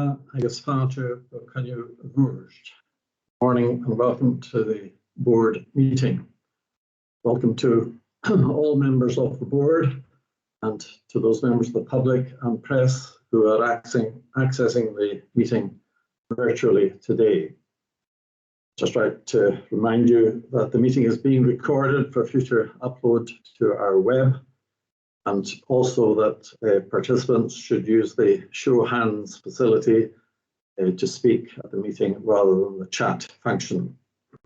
Morning and welcome to the board meeting. Welcome to all members of the board and to those members of the public and press who are accessing the meeting virtually today. Just like to remind you that the meeting is being recorded for future upload to our web, and also that participants should use the show hands facility to speak at the meeting rather than the chat function.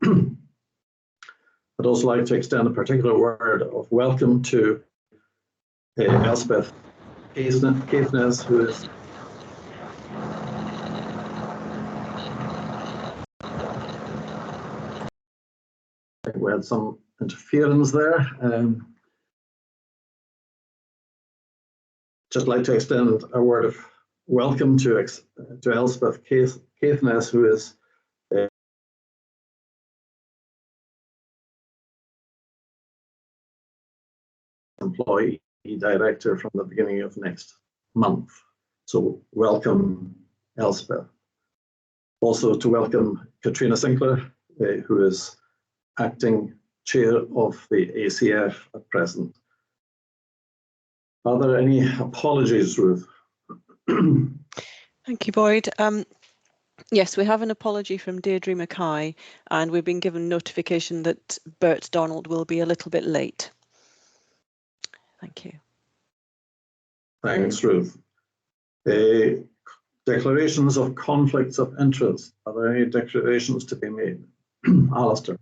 I'd also like to extend a particular word of welcome to Elspeth Caithness, who is we had some interference there. Just like to extend a word of welcome to Elspeth Caithness, who is employee director from the beginning of next month. So welcome, Elspeth. Also to welcome Katrina Sinclair, who is acting chair of the ACF at present. Are there any apologies, Ruth? Thank you, Boyd. Yes, we have an apology from Deirdre Mackay, and we've been given notification that Bert Donald will be a little bit late. Thank you. Thanks, Ruth. Declarations of conflicts of interest. Are there any declarations to be made? Alistair.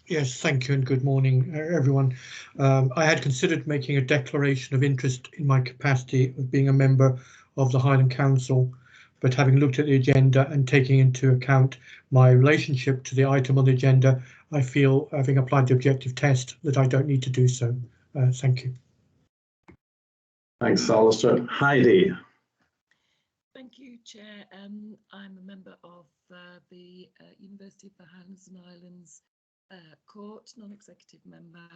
Yes, thank you and good morning, everyone. I had considered making a declaration of interest in my capacity of being a member of the Highland Council, but having looked at the agenda and taking into account my relationship to the item on the agenda, I feel, having applied the objective test, that I don't need to do so. Thank you. Thanks, Alistair. Heidi. Thank you, Chair. I'm a member of the University of the Highlands and Islands Court, non-executive member.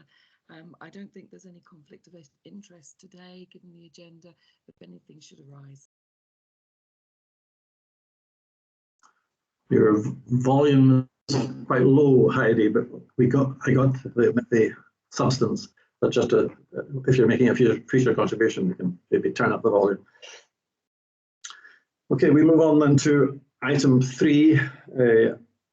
I don't think there's any conflict of interest today, given the agenda, if anything should arise. Your volume is quite low, Heidi, but I got the substance. But just if you're making a future contribution, you can maybe turn up the volume. Okay, we move on then to item 3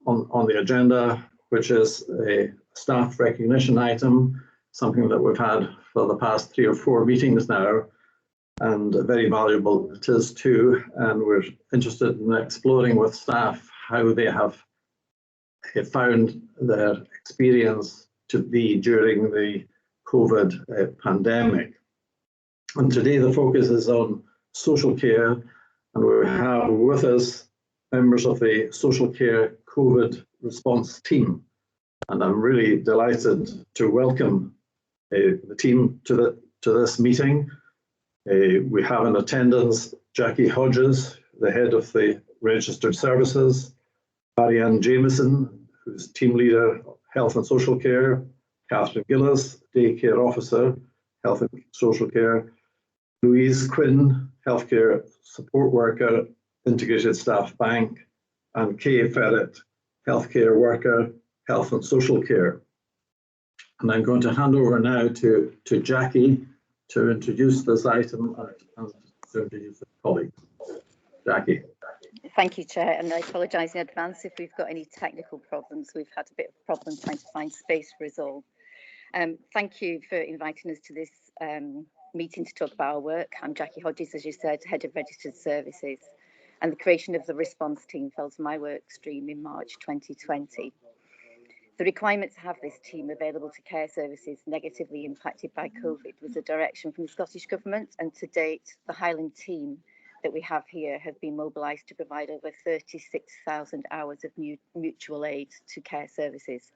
on the agenda, which is a staff recognition item, something that we've had for the past 3 or 4 meetings now, and very valuable it is too. And we're interested in exploring with staff how they have found their experience to be during the COVID pandemic. And today the focus is on social care, and we have with us members of the social care COVID response team. And I'm really delighted to welcome the team to this meeting. We have in attendance Jackie Hodges, the head of the Registered Services, Marianne Jameson, who's team leader, Health and Social Care, Catherine Gillis, Daycare Officer, Health and Social Care, Louise Quinn, Healthcare Support Worker, Integrated Staff Bank, and Kay Ferret, Healthcare Worker, Health and Social Care. And I'm going to hand over now to Jackie to introduce this item and to introduce the colleagues. Jackie. Thank you, Chair, and I apologise in advance if we've got any technical problems. We've had a bit of a problem trying to find space for us all. Thank you for inviting us to this meeting to talk about our work. I'm Jackie Hodges, as you said, Head of Registered Services, and the creation of the response team fell to my work stream in March 2020. The requirement to have this team available to care services negatively impacted by COVID was a direction from the Scottish Government, and to date, the Highland team that we have here have been mobilised to provide over 36,000 hours of mutual aid to care services.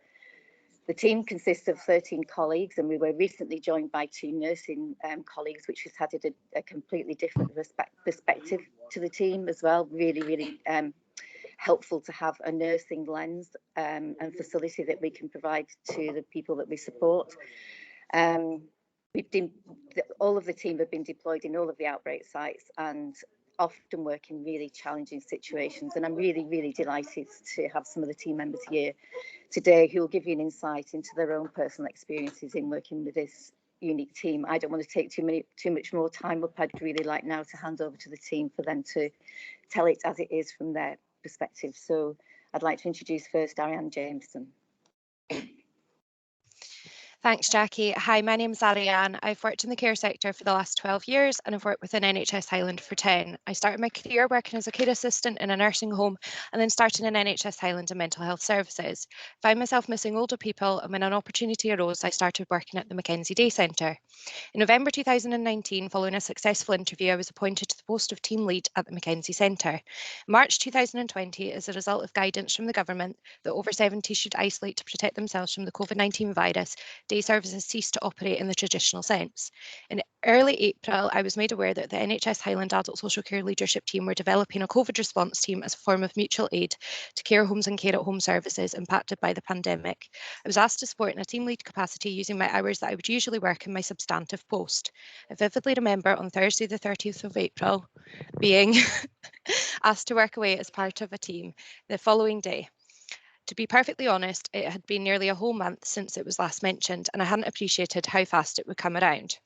The team consists of 13 colleagues, and we were recently joined by 2 nursing colleagues, which has added a completely different perspective to the team as well. Really helpful to have a nursing lens and facility that we can provide to the people that we support. All of the team have been deployed in all of the outbreak sites, and often work in really challenging situations, and I'm really, really delighted to have some of the team members here today who will give you an insight into their own personal experiences in working with this unique team. I don't want to take too much more time up. I'd really like now to hand over to the team for them to tell it as it is from their perspective. So I'd like to introduce first Ariane Jameson. Thanks, Jackie. Hi, my name is Ariane. I've worked in the care sector for the last 12 years and I've worked within NHS Highland for 10. I started my career working as a care assistant in a nursing home and then started in NHS Highland and mental health services. Found myself missing older people, and when an opportunity arose, I started working at the Mackenzie Day Centre. In November 2019, following a successful interview, I was appointed to the post of team lead at the Mackenzie Centre. In March 2020, as a result of guidance from the government that over 70 should isolate to protect themselves from the COVID-19 virus, day services ceased to operate in the traditional sense. In early April, I was made aware that the NHS Highland Adult Social Care Leadership Team were developing a COVID response team as a form of mutual aid to care homes and care at home services impacted by the pandemic. I was asked to support in a team lead capacity using my hours that I would usually work in my substantive post. I vividly remember on Thursday the 30th of April being asked to work away as part of a team the following day. To be perfectly honest, it had been nearly a whole month since it was last mentioned, and I hadn't appreciated how fast it would come around.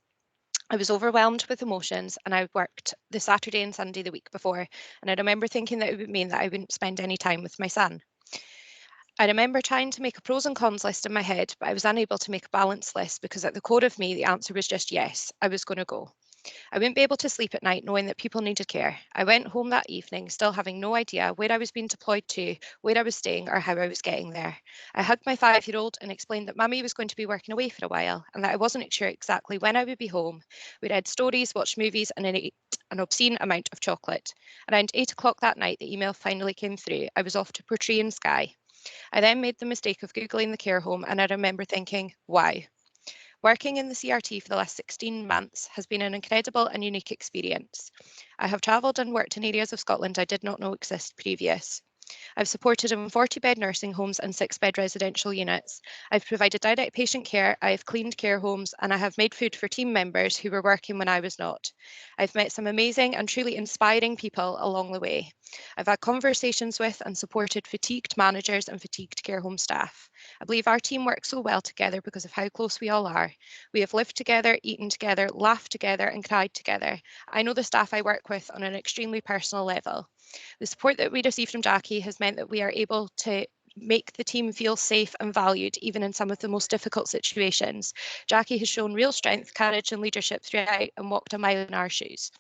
I was overwhelmed with emotions, and I worked the Saturday and Sunday the week before, and I remember thinking that it would mean that I wouldn't spend any time with my son. I remember trying to make a pros and cons list in my head, but I was unable to make a balanced list because at the core of me, the answer was just yes, I was going to go. I wouldn't be able to sleep at night knowing that people needed care. I went home that evening still having no idea where I was being deployed to, where I was staying, or how I was getting there. I hugged my 5-year-old and explained that Mummy was going to be working away for a while and that I wasn't sure exactly when I would be home. We read stories, watched movies, and ate an obscene amount of chocolate. Around 8 o'clock that night, the email finally came through. I was off to Portree in Skye. I then made the mistake of Googling the care home, and I remember thinking, why? Working in the CRT for the last 16 months has been an incredible and unique experience. I have travelled and worked in areas of Scotland I did not know exist previous. I've supported in 40-bed nursing homes and 6-bed residential units. I've provided direct patient care, I have cleaned care homes, and I have made food for team members who were working when I was not. I've met some amazing and truly inspiring people along the way. I've had conversations with and supported fatigued managers and fatigued care home staff. I believe our team works so well together because of how close we all are. We have lived together, eaten together, laughed together, and cried together. I know the staff I work with on an extremely personal level. The support that we receive from Jackie has meant that we are able to make the team feel safe and valued, even in some of the most difficult situations. Jackie has shown real strength, courage, and leadership throughout and walked a mile in our shoes.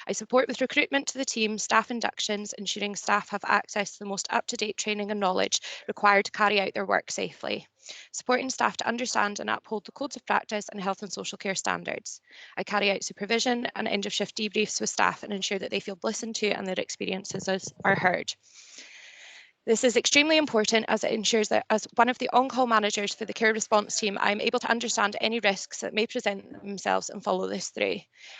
I support with recruitment to the team, staff inductions, ensuring staff have access to the most up-to-date training and knowledge required to carry out their work safely. Supporting staff to understand and uphold the codes of practice and health and social care standards. I carry out supervision and end-of-shift debriefs with staff and ensure that they feel listened to and their experiences are heard. This is extremely important as it ensures that as one of the on-call managers for the care response team, I'm able to understand any risks that may present themselves and follow this through.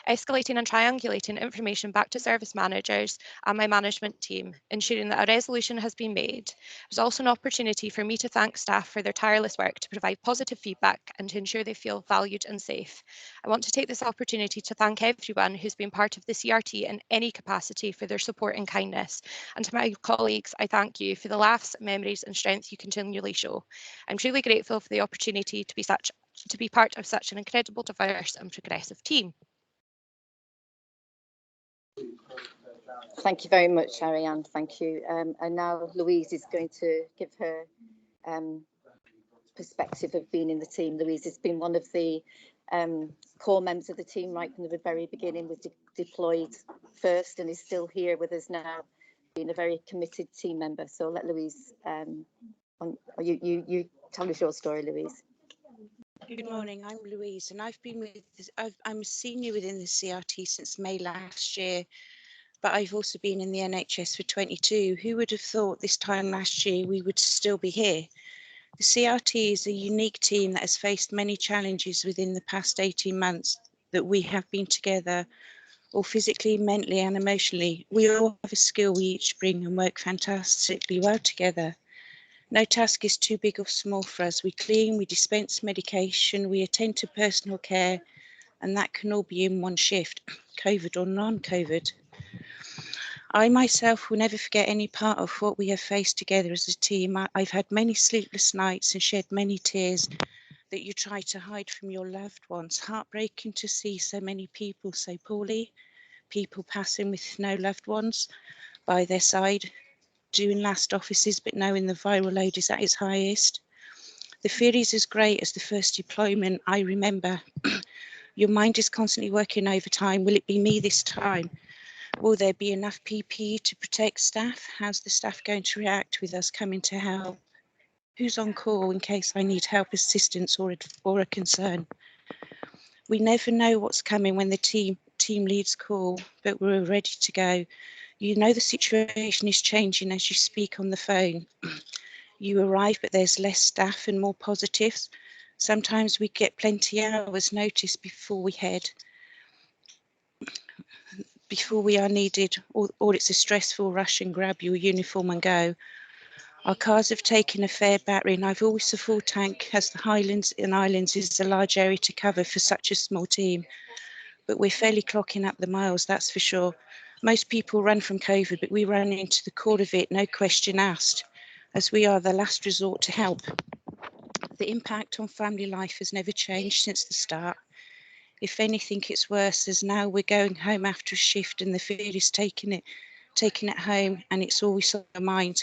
Escalating and triangulating information back to service managers and my management team, ensuring that a resolution has been made. There's also an opportunity for me to thank staff for their tireless work to provide positive feedback and to ensure they feel valued and safe. I want to take this opportunity to thank everyone who's been part of the CRT in any capacity for their support and kindness. And to my colleagues, I thank you for the laughs, memories and strength you continually show. I'm truly grateful for the opportunity to be part of such an incredible, diverse and progressive team. Thank you very much, Ariane. Thank you. And now Louise is going to give her perspective of being in the team. Louise has been one of the core members of the team right from the very beginning, was deployed first and is still here with us now, being a very committed team member. So let Louise, you tell us your story, Louise. Good morning, I'm Louise and I'm a senior within the CRT since May last year, but I've also been in the NHS for 22. Who would have thought this time last year we would still be here? The CRT is a unique team that has faced many challenges within the past 18 months that we have been together, or physically, mentally and emotionally. We all have a skill we each bring and work fantastically well together. No task is too big or small for us. We clean, we dispense medication, we attend to personal care, and that can all be in one shift, COVID or non-COVID. I myself will never forget any part of what we have faced together as a team. I've had many sleepless nights and shed many tears that you try to hide from your loved ones. Heartbreaking to see so many people so poorly, people passing with no loved ones by their side, doing last offices but knowing the viral load is at its highest. The fear is as great as the first deployment I remember. Your mind is constantly working overtime. Will it be me this time? Will there be enough PPE to protect staff? How's the staff going to react with us coming to help? Who's on call in case I need help, assistance or a concern? We never know what's coming when the team leads call, but we're ready to go. You know the situation is changing as you speak on the phone. You arrive, but there's less staff and more positives. Sometimes we get plenty hours notice before we head, before we are needed, or it's a stressful rush and grab your uniform and go. Our cars have taken a fair battering. I've always a full tank, as the Highlands and Islands is a large area to cover for such a small team. But we're fairly clocking up the miles, that's for sure. Most people run from COVID, but we run into the core of it, no question asked, as we are the last resort to help. The impact on family life has never changed since the start. If anything, it's worse, as now we're going home after a shift and the fear is taking it home, and it's always on my mind.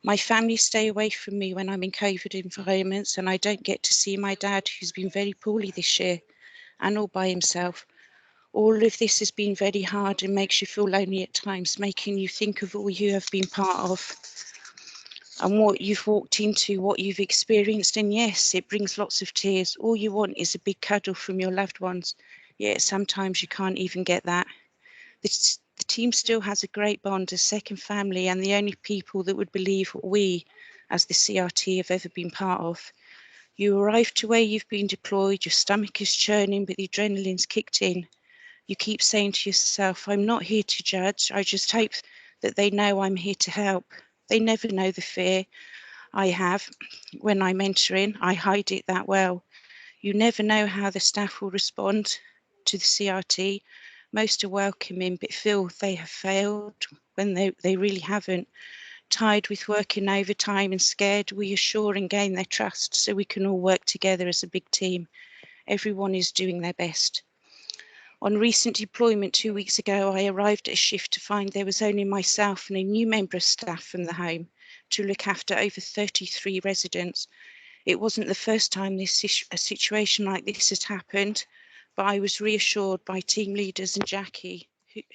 My family stay away from me when I'm in COVID environments, and I don't get to see my dad, who's been very poorly this year and all by himself. All of this has been very hard and makes you feel lonely at times, making you think of all you have been part of and what you've walked into, what you've experienced. And yes, it brings lots of tears. All you want is a big cuddle from your loved ones, yet sometimes you can't even get that. The team still has a great bond as second family and the only people that would believe what we, as the CRT, have ever been part of. You arrive to where you've been deployed, your stomach is churning, but the adrenaline's kicked in. You keep saying to yourself, I'm not here to judge, I just hope that they know I'm here to help. They never know the fear I have when I'm entering. I hide it that well. You never know how the staff will respond to the CRT. Most are welcoming, but feel they have failed when they really haven't. Tired with working overtime and scared, we assure and gain their trust so we can all work together as a big team. Everyone is doing their best. On recent deployment 2 weeks ago, I arrived at a shift to find there was only myself and a new member of staff from the home to look after over 33 residents. It wasn't the first time a situation like this has happened, but I was reassured by team leaders and Jackie,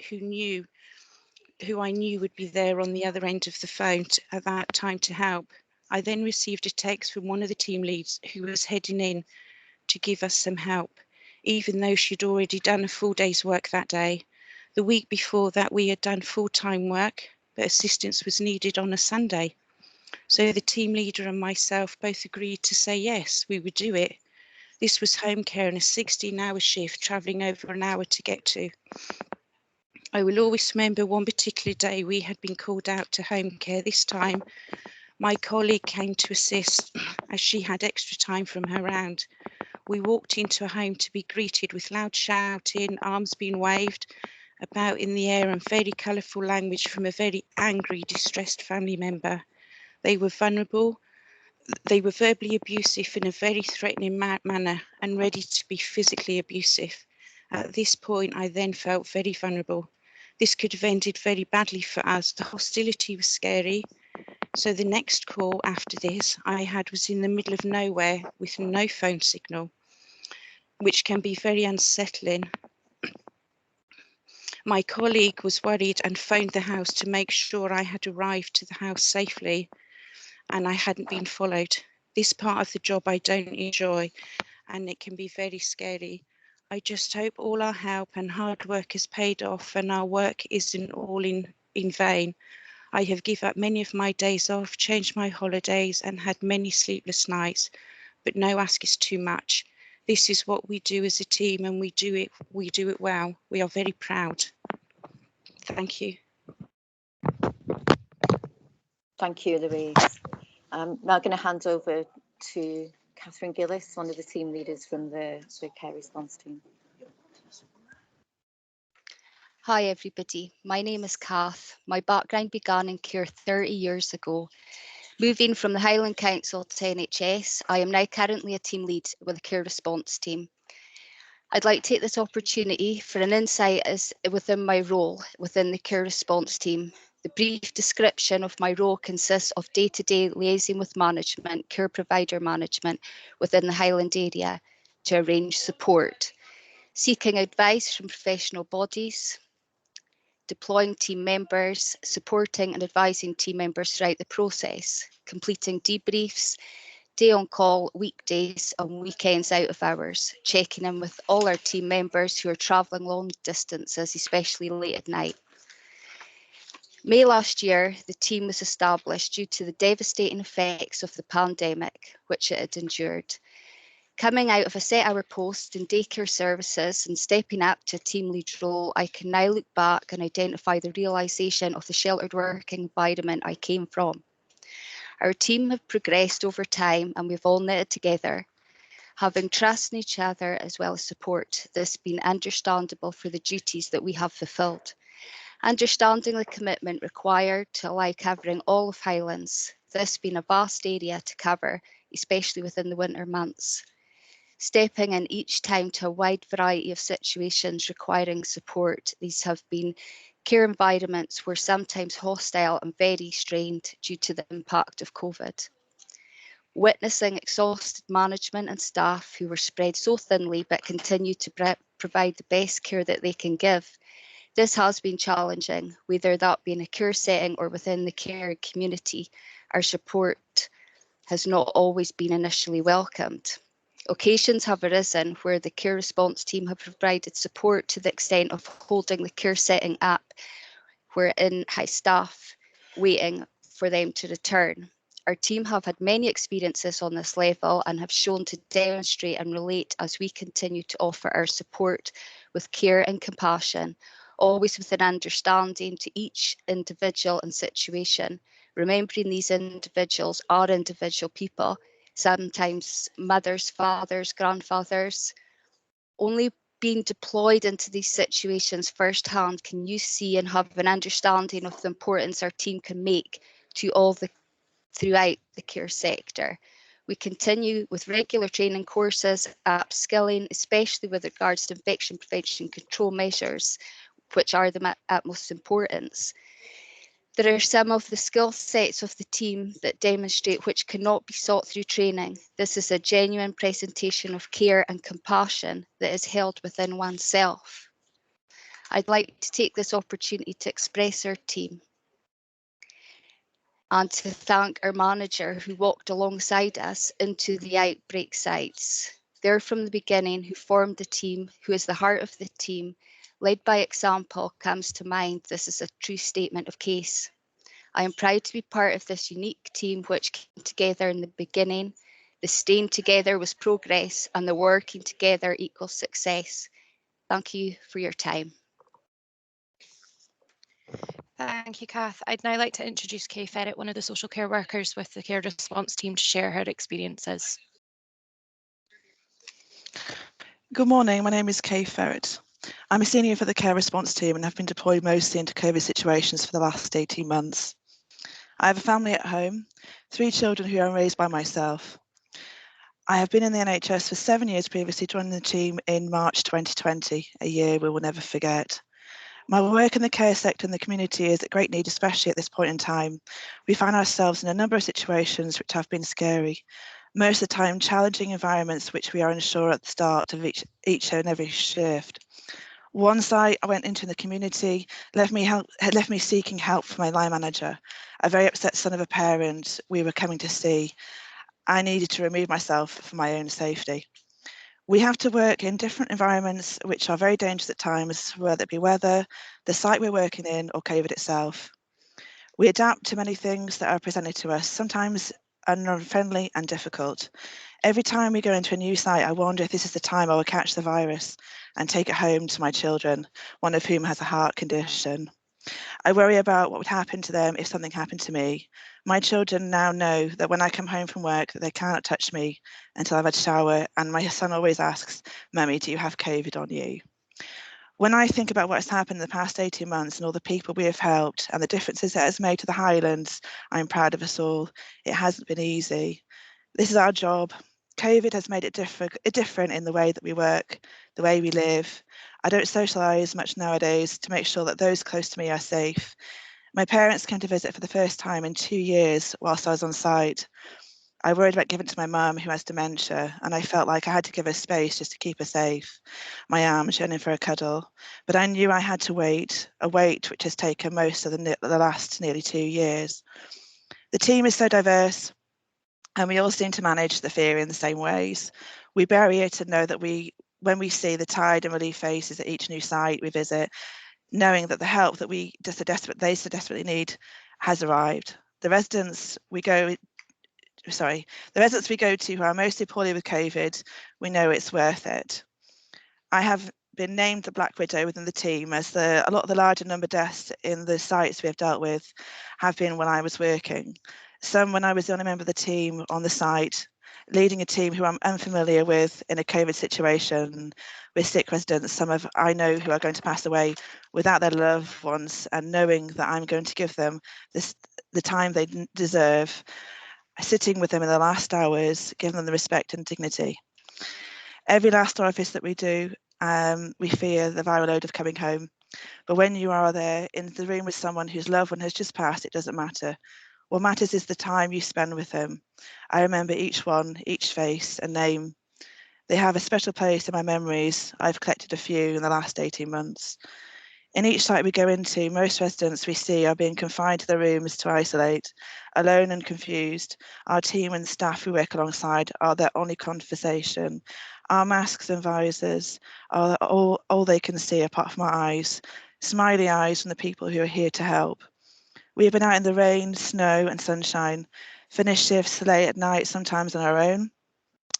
who I knew would be there on the other end of the phone at that time to help. I then received a text from one of the team leads who was heading in to give us some help, even though she'd already done a full day's work that day. The week before that, we had done full-time work, but assistance was needed on a Sunday. So the team leader and myself both agreed to say yes, we would do it. This was home care and a 16-hour shift, travelling over an hour to get to. I will always remember one particular day we had been called out to home care. This time, my colleague came to assist as she had extra time from her round. We walked into a home to be greeted with loud shouting, arms being waved about in the air and very colourful language from a very angry, distressed family member. They were vulnerable, they were verbally abusive in a very threatening manner and ready to be physically abusive. At this point, I then felt very vulnerable. This could have ended very badly for us. The hostility was scary. So the next call after this I had was in the middle of nowhere with no phone signal, which can be very unsettling. My colleague was worried and phoned the house to make sure I had arrived to the house safely and I hadn't been followed. This part of the job I don't enjoy and it can be very scary. I just hope all our help and hard work has paid off and our work isn't all in vain. I have given up many of my days off, changed my holidays and had many sleepless nights, but no ask is too much. This is what we do as a team and we do it well. We are very proud. Thank you. Thank you, Louise. I'm now going to hand over to Catherine Gillis, one of the team leaders from the care response team. Hi everybody, my name is Kath. My background began in care 30 years ago. Moving from the Highland Council to NHS, I am now currently a team lead with a care response team. I'd like to take this opportunity for an insight as within my role within the care response team. The brief description of my role consists of day-to-day liaising with management, care provider management within the Highland area to arrange support, seeking advice from professional bodies, deploying team members, supporting and advising team members throughout the process, completing debriefs, day on call, weekdays and weekends out of hours, checking in with all our team members who are travelling long distances, especially late at night. May last year, the team was established due to the devastating effects of the pandemic, which it had endured. Coming out of a set-hour post in daycare services and stepping up to a team lead role, I can now look back and identify the realisation of the sheltered working environment I came from. Our team have progressed over time and we've all knitted together, having trust in each other as well as support. This has been understandable for the duties that we have fulfilled. Understanding the commitment required to allow covering all of Highlands, this being a vast area to cover, especially within the winter months. Stepping in each time to a wide variety of situations requiring support. These have been care environments were sometimes hostile and very strained due to the impact of COVID. Witnessing exhausted management and staff who were spread so thinly but continue to provide the best care that they can give. This has been challenging, whether that be in a care setting or within the care community. Our support has not always been initially welcomed. Occasions have arisen where the care response team have provided support to the extent of holding the care setting up, wherein high staff waiting for them to return. Our team have had many experiences on this level and have shown to demonstrate and relate as we continue to offer our support with care and compassion, always with an understanding to each individual and situation, remembering these individuals are individual people, sometimes mothers, fathers, grandfathers. Only being deployed into these situations firsthand can you see and have an understanding of the importance our team can make to all throughout the care sector. We continue with regular training courses, upskilling, especially with regards to infection prevention control measures, which are the utmost importance. There are some of the skill sets of the team that demonstrate which cannot be sought through training. This is a genuine presentation of care and compassion that is held within oneself. I'd like to take this opportunity to express our team and to thank our manager who walked alongside us into the outbreak sites. There from the beginning, who formed the team, who is the heart of the team, led by example comes to mind. This is a true statement of case. I am proud to be part of this unique team which came together in the beginning. The staying together was progress and the working together equals success. Thank you for your time. Thank you, Kath. I'd now like to introduce Kay Ferret, one of the social care workers with the care response team, to share her experiences. Good morning, my name is Kay Ferret. I'm a senior for the care response team and have been deployed mostly into COVID situations for the last 18 months. I have a family at home, 3 children who are raised by myself. I have been in the NHS for 7 years previously, joining the team in March 2020, a year we will never forget. My work in the care sector and the community is at great need, especially at this point in time. We find ourselves in a number of situations which have been scary. Most of the time, challenging environments which we are unsure at the start of each and every shift. One site I went into in the community left me seeking help from my line manager, a very upset son of a parent we were coming to see. I needed to remove myself for my own safety. We have to work in different environments which are very dangerous at times, whether it be weather, the site we're working in, or COVID itself. We adapt to many things that are presented to us, sometimes unfriendly and difficult. Every time we go into a new site, I wonder if this is the time I will catch the virus and take it home to my children, one of whom has a heart condition. I worry about what would happen to them if something happened to me. My children now know that when I come home from work, that they cannot touch me until I've had a shower, and my son always asks, "Mummy, do you have COVID on you?" When I think about what's happened in the past 18 months and all the people we have helped and the differences that has made to the Highlands, I'm proud of us all. It hasn't been easy. This is our job. COVID has made it different in the way that we work, the way we live. I don't socialise much nowadays to make sure that those close to me are safe. My parents came to visit for the first time in 2 years whilst I was on site. I worried about giving it to my mum who has dementia, and I felt like I had to give her space just to keep her safe. My arms yearning for a cuddle, but I knew I had to wait, a wait which has taken most of the last nearly 2 years. The team is so diverse, and we all seem to manage the fear in the same ways. We bury it and know that when we see the tide and relief faces at each new site we visit, knowing that the help that they so desperately need has arrived. The residents we go to who are mostly poorly with COVID, we know it's worth it. I have been named the Black Widow within the team, as a lot of the larger number deaths in the sites we have dealt with have been when I was working. Some when I was the only member of the team on the site, leading a team who I'm unfamiliar with in a COVID situation with sick residents, I know who are going to pass away without their loved ones, and knowing that I'm going to give them the time they deserve, sitting with them in the last hours, giving them the respect and dignity. Every last orifice that we do, we fear the viral load of coming home. But when you are there in the room with someone whose loved one has just passed, it doesn't matter. What matters is the time you spend with them. I remember each one, each face and name. They have a special place in my memories. I've collected a few in the last 18 months. In each site we go into, most residents we see are being confined to their rooms to isolate, alone and confused. Our team and staff we work alongside are their only conversation. Our masks and visors are all they can see apart from our eyes, smiley eyes from the people who are here to help. We have been out in the rain, snow and sunshine, finished shifts late at night, sometimes on our own.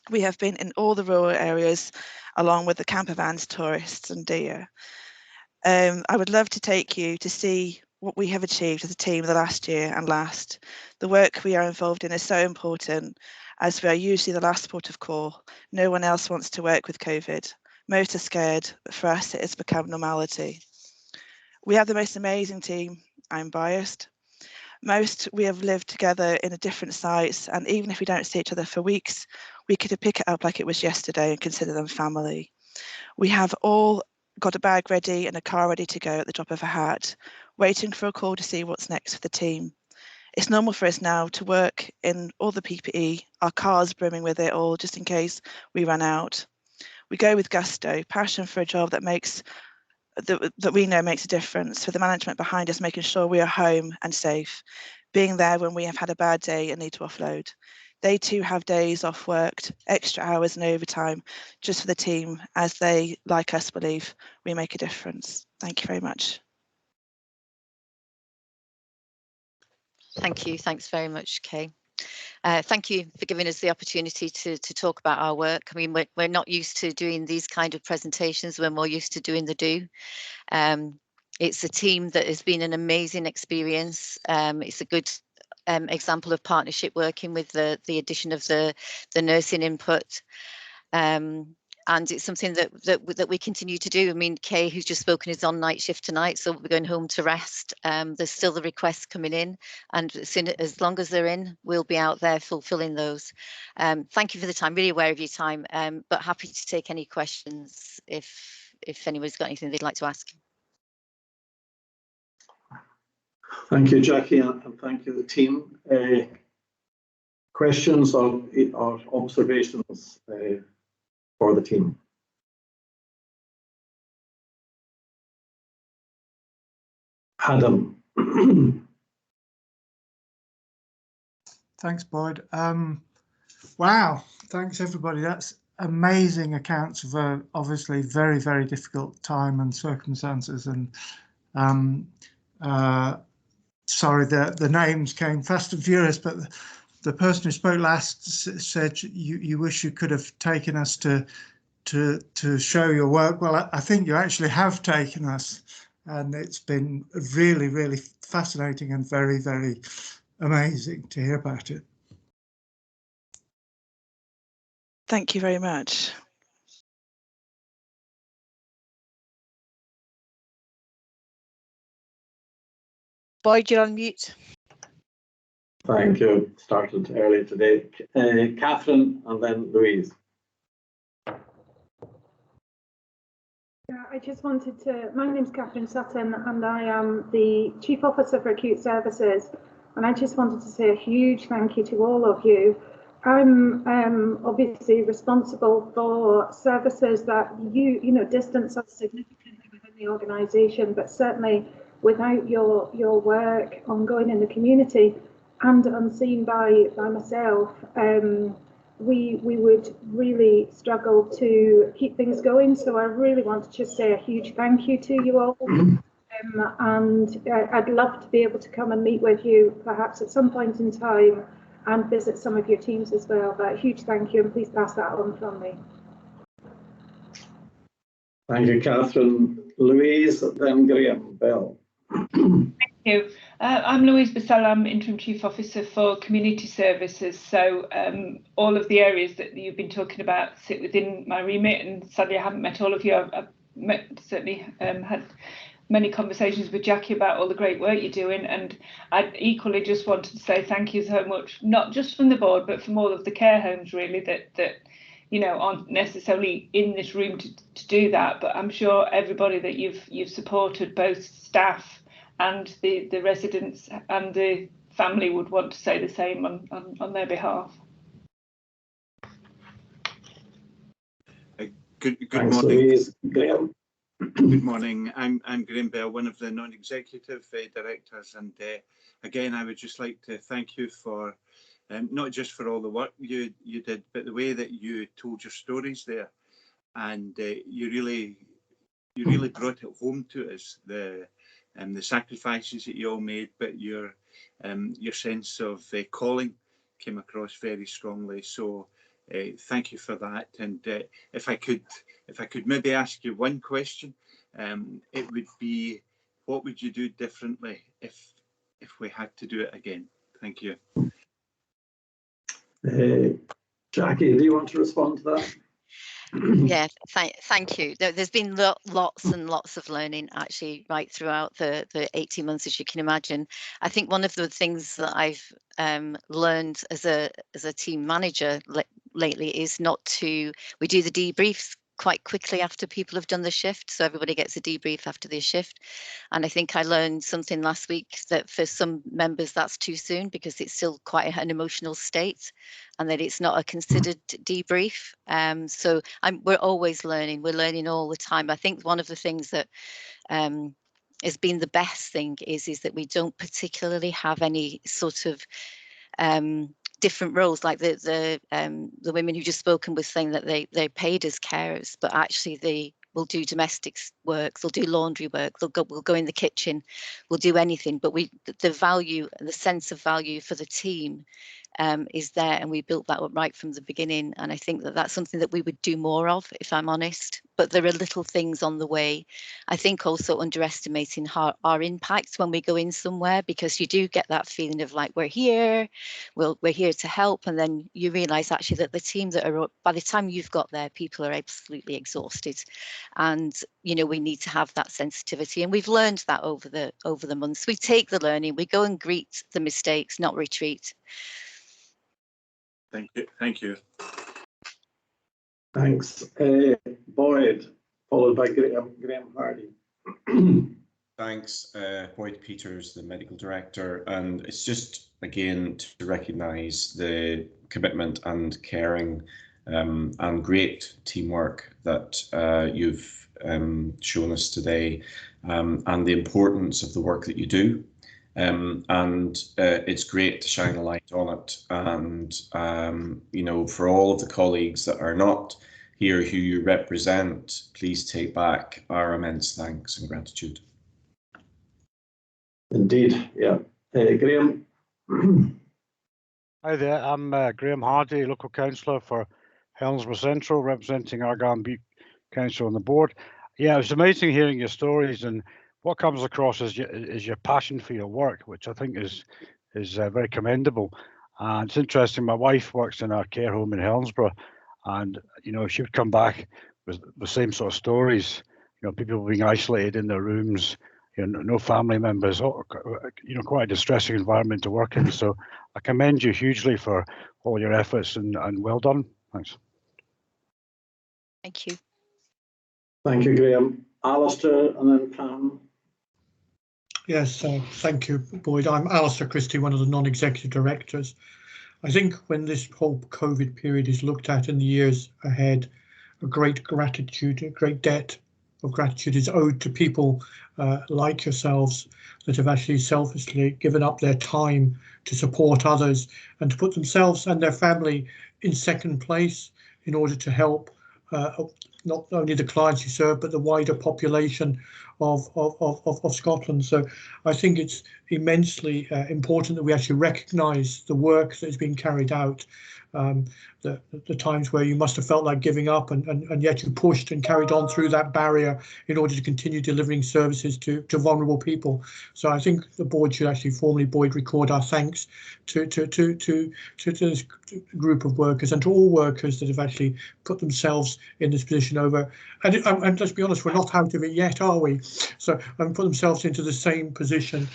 We have been in all the rural areas, along with the camper vans, tourists and deer. I would love to take you to see what we have achieved as a team the last year and last. The work we are involved in is so important, as we are usually the last port of call. No one else wants to work with COVID. Most are scared, but for us it has become normality. We have the most amazing team. I'm biased. Most we have lived together in different sites, and even if we don't see each other for weeks, we could pick it up like it was yesterday and consider them family. We have all got a bag ready and a car ready to go at the drop of a hat, waiting for a call to see what's next for the team. It's normal for us now to work in all the PPE, our cars brimming with it all, just in case we run out. We go with gusto, passion for a job that we know makes a difference, for the management behind us making sure we are home and safe, being there when we have had a bad day and need to offload. They too have days off worked, extra hours and overtime, just for the team, as they, like us, believe we make a difference. Thank you very much. Thank you. Thanks very much, Kay. Thank you for giving us the opportunity to talk about our work. I mean, we're not used to doing these kind of presentations. We're more used to doing the do. It's a team that has been an amazing experience. It's a good example of partnership working with the addition of the nursing input. And it's something that we continue to do. I mean, Kay, who's just spoken, is on night shift tonight, so we're going home to rest. There's still the requests coming in, and as long as they're in, we'll be out there fulfilling those. Thank you for the time, really aware of your time, but happy to take any questions if anyone's got anything they'd like to ask. Thank you, Jackie, and thank you, the team. Questions or observations for the team? Adam. Thanks, Boyd. Wow, thanks everybody. That's amazing accounts of a obviously very, very difficult time and circumstances. And sorry, the names came fast and furious, but the person who spoke last said you wish you could have taken us to show your work. Well, I think you actually have taken us, and it's been really, really fascinating and very, very amazing to hear about it. Thank you very much. Boyd, you're on mute. Thank you. Started early today. Catherine and then Louise. Yeah, I just wanted to, my name's Catherine Sutton and I am the Chief Officer for Acute Services, and I just wanted to say a huge thank you to all of you. I'm obviously responsible for services that you know, distance us significantly within the organisation, but certainly without your work ongoing in the community and unseen by myself, we would really struggle to keep things going. So I really want to just say a huge thank you to you all. And I'd love to be able to come and meet with you perhaps at some point in time and visit some of your teams as well. But a huge thank you, and please pass that on from me. Thank you, Catherine. Louise, then Graham Bell. Thank you. I'm Louise Bissell. I'm Interim Chief Officer for Community Services. So all of the areas that you've been talking about sit within my remit, and sadly I haven't met all of you. I've certainly had many conversations with Jackie about all the great work you're doing, and I equally just wanted to say thank you so much, not just from the board but from all of the care homes really that you know aren't necessarily in this room to do that, but I'm sure everybody that you've supported, both staff and the residents and the family, would want to say the same on their behalf. Good Thanks, morning. Louise. Graham. Good morning. I'm Graham Bell, one of the non-executive directors, and again I would just like to thank you for not just for all the work you did, but the way that you told your stories there, and you really brought it home to us, the sacrifices that you all made, but your sense of calling came across very strongly. So thank you for that. And if I could maybe ask you one question, it would be, what would you do differently if we had to do it again? Thank you. Jackie, do you want to respond to that? Yeah, thank you. There's been lots and lots of learning actually right throughout the 18 months, as you can imagine. I think one of the things that I've learned as a team manager lately is we do the debriefs quite quickly after people have done the shift, so everybody gets a debrief after their shift. And I think I learned something last week that for some members that's too soon, because it's still quite an emotional state, and that it's not a considered debrief. So we're always learning. We're learning all the time. I think one of the things that has been the best thing is that we don't particularly have any sort of different roles, like the women who just spoken was saying that they're paid as carers, but actually they will do domestic work, they'll do laundry work, we'll go in the kitchen, we'll do anything, but the value and the sense of value for the team is there, and we built that up right from the beginning. And I think that that's something that we would do more of, if I'm honest. But there are little things on the way. I think also underestimating our impact when we go in somewhere, because you do get that feeling of like, we're here to help, and then you realise actually that the team that are, by the time you've got there, people are absolutely exhausted, and you know we need to have that sensitivity, and we've learned that over the months. We take the learning, we go and greet the mistakes, not retreat. Thank you. Thanks. Boyd, followed by Graham Hardy. Thanks, Boyd Peters, the medical director, and it's just again to recognise the commitment and caring and great teamwork that you've shown us today, and the importance of the work that you do. And it's great to shine a light on it. And, you know, for all of the colleagues that are not here who you represent, please take back our immense thanks and gratitude. Indeed, yeah. Graham. Hi there, I'm Graham Hardy, local councillor for Helensburgh Central, representing Argyll and Bute Council on the board. Yeah, it was amazing hearing your stories, and what comes across is your passion for your work, which I think is very commendable. And it's interesting, my wife works in a care home in Helensburgh, and you know she would come back with the same sort of stories. You know, people being isolated in their rooms, no family members, quite a distressing environment to work in. So I commend you hugely for all your efforts and well done. Thanks. Thank you. Thank you, Graham. Alistair and then Pam. Yes, thank you, Boyd. I'm Alistair Christie, one of the non-executive directors. I think when this whole COVID period is looked at in the years ahead, a great debt of gratitude is owed to people like yourselves that have actually selflessly given up their time to support others and to put themselves and their family in second place in order to help not only the clients you serve, but the wider population of Scotland. So I think it's immensely important that we actually recognise the work that is being carried out. The times where you must have felt like giving up and yet you pushed and carried on through that barrier in order to continue delivering services to vulnerable people. So I think the board should actually formally, Boyd, record our thanks to this group of workers and to all workers that have actually put themselves in this position over. And let's be honest, we're not out of it yet, are we? So put themselves into the same position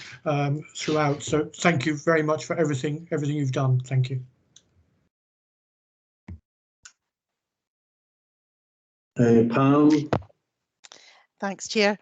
throughout. So thank you very much for everything you've done. Thank you. Pam. Thanks, Chair.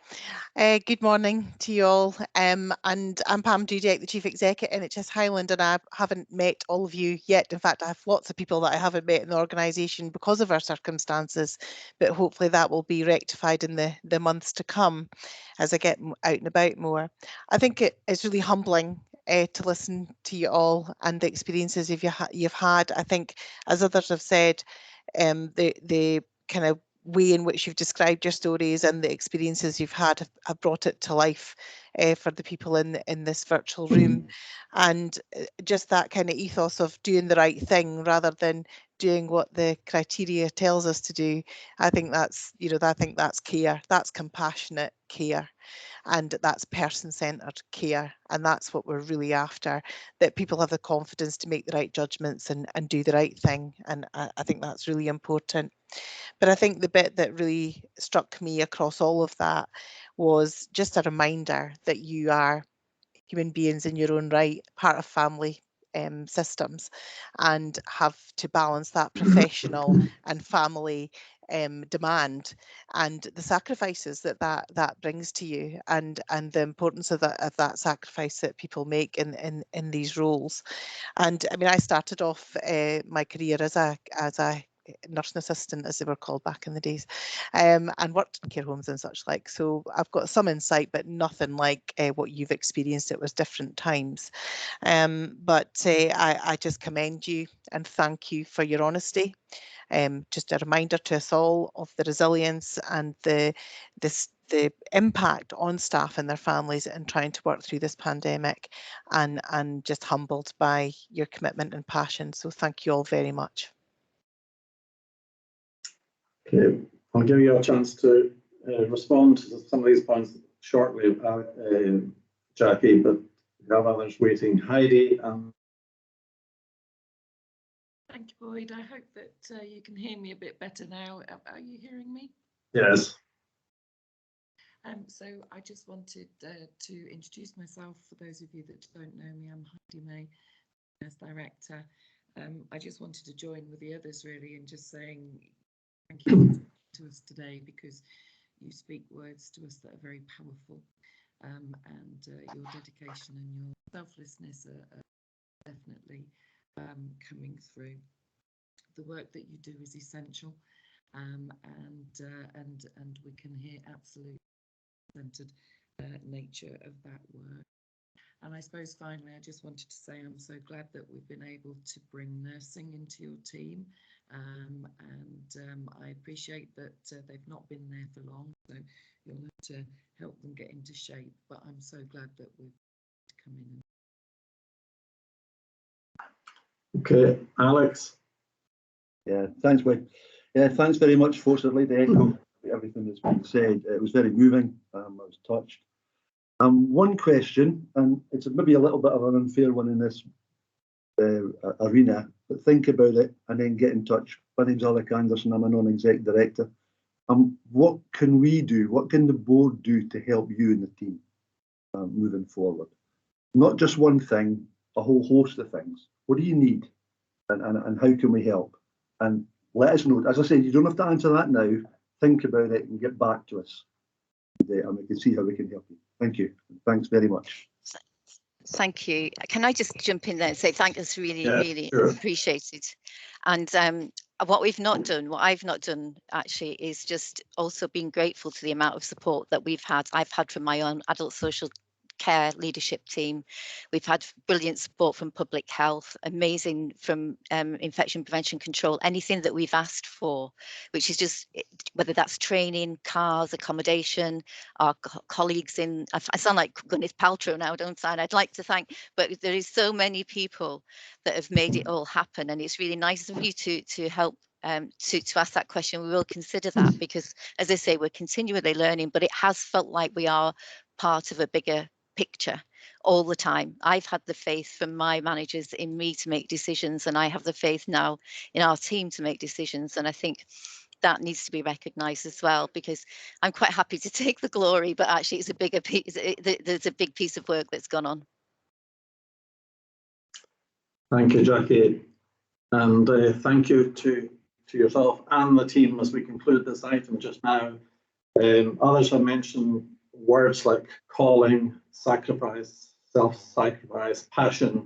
Good morning to you all. And I'm Pam Dudek, the Chief Exec at NHS Highland, and I haven't met all of you yet. In fact, I have lots of people that I haven't met in the organisation because of our circumstances, but hopefully that will be rectified in the months to come as I get out and about more. I think it's really humbling to listen to you all and the experiences you've had. I think, as others have said, the kind of way in which you've described your stories and the experiences you've had have brought it to life for the people in this virtual room. And just that kind of ethos of doing the right thing rather than doing what the criteria tells us to do. I think that's, I think that's care, that's compassionate care. And that's person-centred care, and that's what we're really after, that people have the confidence to make the right judgments and do the right thing, and I think that's really important. But I think the bit that really struck me across all of that was just a reminder that you are human beings in your own right, part of family systems, and have to balance that professional and family demand and the sacrifices that brings to you, and the importance of that sacrifice that people make in these roles. And I mean, I started off my career as a nursing assistant, as they were called back in the days, and worked in care homes and such like. So I've got some insight, but nothing like what you've experienced. It was different times. But I just commend you and thank you for your honesty. Just a reminder to us all of the resilience and the impact on staff and their families in trying to work through this pandemic, and just humbled by your commitment and passion. So thank you all very much. Okay, I'll give you a chance to respond to some of these points shortly, Jackie, but we have others waiting. Heidi. Thank you, Boyd. I hope that you can hear me a bit better now. Are you hearing me? Yes. So I just wanted to introduce myself. For those of you that don't know me, I'm Heidi May, as Director. I just wanted to join with the others really in just saying thank you to us today, because you speak words to us that are very powerful, and your dedication and your selflessness are definitely coming through. The work that you do is essential, and we can hear absolute centered nature of that work. And I suppose finally, I just wanted to say I'm so glad that we've been able to bring nursing into your team, and I appreciate that they've not been there for long, so you'll have to help them get into shape, but I'm so glad that we've come in. Okay, Alex. Yeah, thanks, Wayne. Yeah, thanks very much, folks. I'd like to echo everything that's been said. It was very moving. I was touched. One question, and it's maybe a little bit of an unfair one in this arena, but think about it and then get in touch. My name's Alec Anderson. I'm a non-exec director. What can we do? What can the board do to help you and the team? moving forward. Not just one thing, a whole host of things. What do you need, and how can we help? And let us know. As I said, you don't have to answer that now. Think about it and get back to us, and we can see how we can help you. Thank you. Thanks very much. Thank you. Can I just jump in there and say thank you? It's really, Yeah, really sure. appreciated. And what I've not done actually is just also being grateful to the amount of support that I've had from my own adult social care leadership team. We've had brilliant support from public health, amazing from infection prevention control, anything that we've asked for, which is just, whether that's training, cars, accommodation, our colleagues in, I sound like Gwyneth Paltrow now, don't I? And I'd like to thank, but there is so many people that have made it all happen, and it's really nice of you to help to ask that question. We will consider that, because as I say, we're continually learning, but it has felt like we are part of a bigger picture all the time. I've had the faith from my managers in me to make decisions, and I have the faith now in our team to make decisions, and I think that needs to be recognised as well, because I'm quite happy to take the glory, but actually it's a bigger piece, there's a big piece of work that's gone on. Thank you, Jackie, and thank you to yourself and the team as we conclude this item just now. Others have mentioned words like calling, sacrifice, self-sacrifice, passion.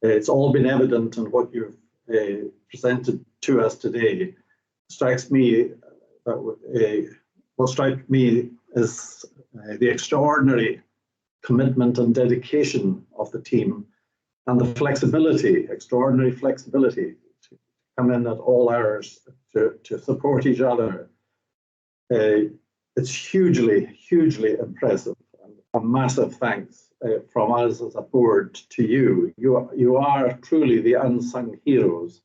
It's all been evident in what you've presented to us today. Strikes me that what strikes me is the extraordinary commitment and dedication of the team, and the flexibility, extraordinary flexibility to come in at all hours to support each other. It's hugely, hugely impressive. A massive thanks from us as a board to you. You are truly the unsung heroes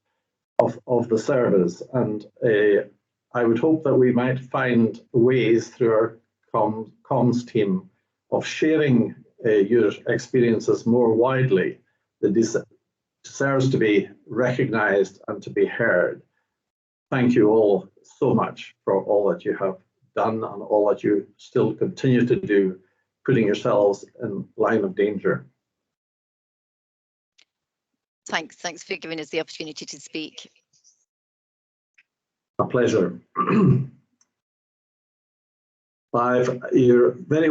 of the service, and I would hope that we might find ways through our comms team of sharing your experiences more widely. That deserves to be recognised and to be heard. Thank you all so much for all that you have done and all that you still continue to do, putting yourselves in line of danger. Thanks for giving us the opportunity to speak. A pleasure. You're very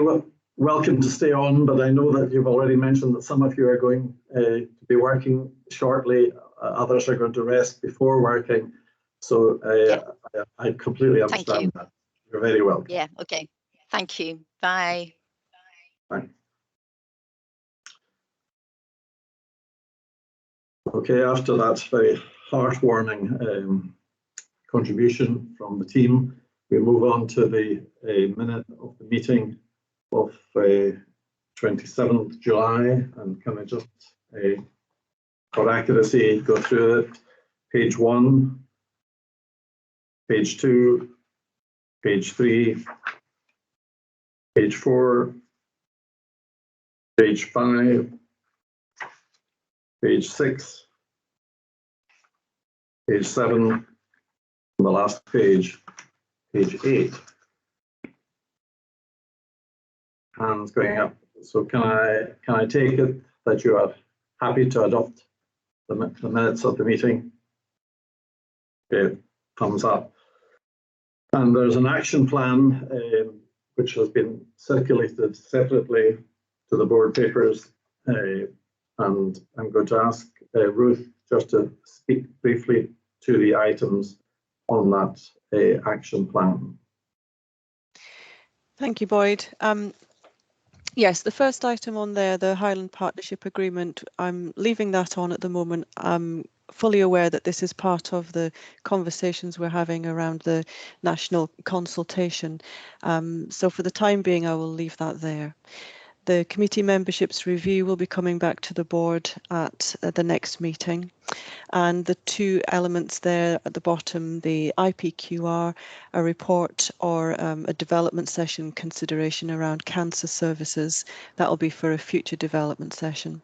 welcome to stay on, but I know that you've already mentioned that some of you are going to be working shortly, others are going to rest before working, so I completely understand that. You're very welcome. Yeah, okay. Thank you. Bye. Bye. Okay, after that very heartwarming contribution from the team, we move on to the minute of the meeting of 27th July, and can I just, for accuracy, go through it? Page 1, page 2, page 3, page 4, page 5, page 6, page 7, and the last page, page 8. Hands going up. So can I take it that you are happy to adopt the minutes of the meeting? Okay, thumbs up. And there's an action plan which has been circulated separately to the board papers, and I'm going to ask Ruth just to speak briefly to the items on that action plan. Thank you, Boyd. Yes, the first item on there, the Highland Partnership Agreement, I'm leaving that on at the moment. I'm fully aware that this is part of the conversations we're having around the national consultation. So for the time being, I will leave that there. The committee memberships review will be coming back to the board at the next meeting. And the two elements there at the bottom, the IPQR, a report or a development session consideration around cancer services, that will be for a future development session.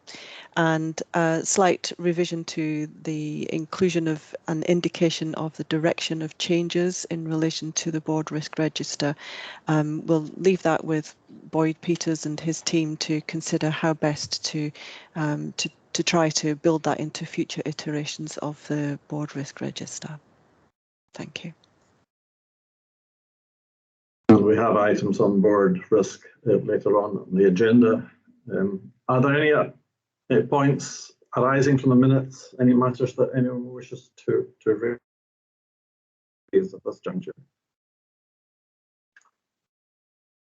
And a slight revision to the inclusion of an indication of the direction of changes in relation to the board risk register. We'll leave that with Boyd Peters and his team to consider how best to try to build that into future iterations of the board risk register. Thank you. And we have items on board risk later on the agenda. Are there any points arising from the minutes, any matters that anyone wishes to raise at this juncture?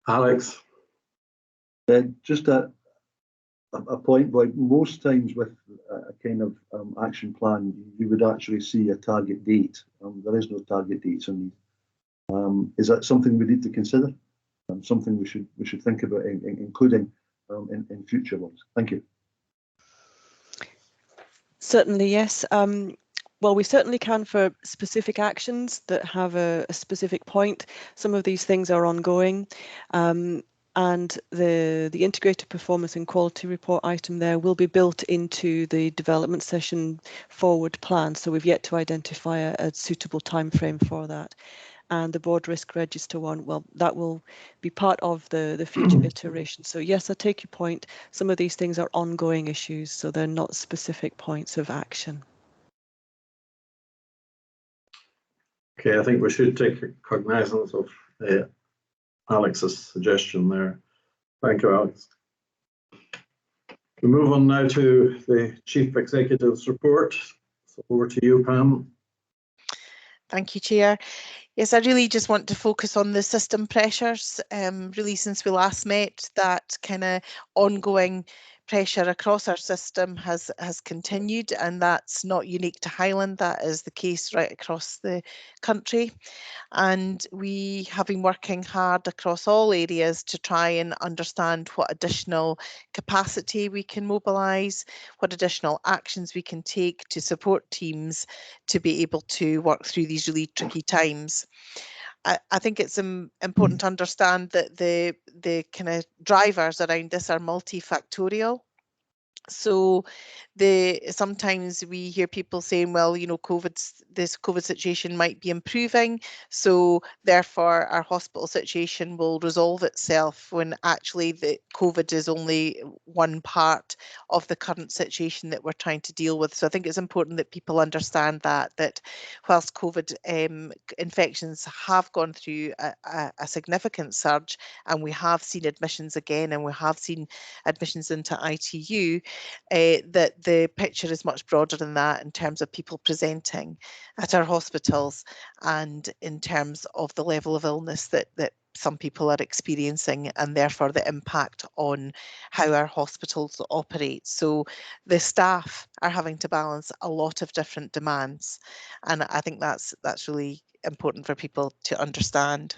Alex? Just a point, Boyd. Most times with a kind of action plan, you would actually see a target date. There is no target dates on these. Is that something we need to consider? Something we should think about including in future ones? Thank you. Certainly, yes. Well, we certainly can for specific actions that have a specific point. Some of these things are ongoing. And the integrated performance and quality report item there will be built into the development session forward plan. So we've yet to identify a suitable time frame for that. And the board risk register one, well, that will be part of the future iteration. So yes, I take your point. Some of these things are ongoing issues, so they're not specific points of action. Okay, I think we should take cognizance of Alex's suggestion there. Thank you, Alex. We move on now to the Chief Executive's report. So over to you, Pam. Thank you, Chair. Yes, I really just want to focus on the system pressures. Really, since we last met, that kind of ongoing pressure across our system has continued, and that's not unique to Highland. That is the case right across the country. And we have been working hard across all areas to try and understand what additional capacity we can mobilise, what additional actions we can take to support teams to be able to work through these really tricky times. I think it's important to understand that the kind of drivers around this are multifactorial. So sometimes we hear people saying, well, you know, this COVID situation might be improving, so therefore our hospital situation will resolve itself, when actually the COVID is only one part of the current situation that we're trying to deal with. So I think it's important that people understand that whilst COVID infections have gone through a significant surge, and we have seen admissions again, and we have seen admissions into ITU, that the picture is much broader than that in terms of people presenting at our hospitals, and in terms of the level of illness that some people are experiencing, and therefore the impact on how our hospitals operate. So the staff are having to balance a lot of different demands, and I think that's really important for people to understand.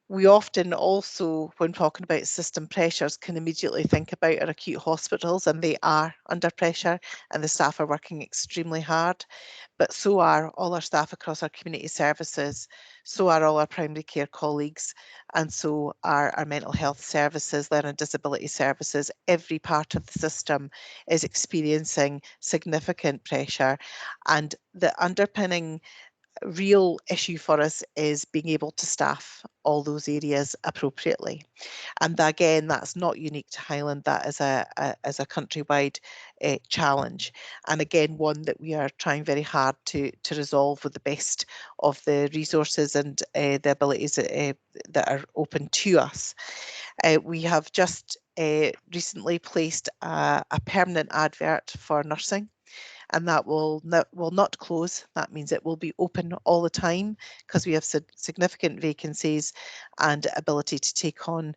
We often also, when talking about system pressures, can immediately think about our acute hospitals, and they are under pressure and the staff are working extremely hard, but so are all our staff across our community services, so are all our primary care colleagues, and so are our mental health services, learning disability services. Every part of the system is experiencing significant pressure, and the underpinning real issue for us is being able to staff all those areas appropriately. And again, that's not unique to Highland. That is a countrywide challenge, and again one that we are trying very hard to resolve with the best of the resources and the abilities that are open to us. We have just recently placed a permanent advert for nursing, and that will not close. That means it will be open all the time, because we have significant vacancies and ability to take on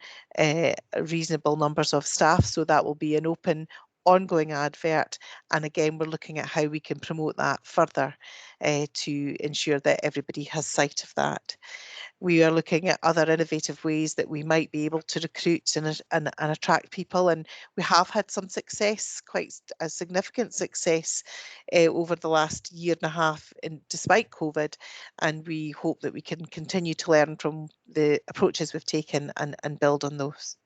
reasonable numbers of staff. So that will be an open, ongoing advert, and again we're looking at how we can promote that further to ensure that everybody has sight of that. we are looking at other innovative ways that we might be able to recruit and attract people, and we have had some success, quite a significant success over the last year and a half despite COVID, and we hope that we can continue to learn from the approaches we've taken and build on those.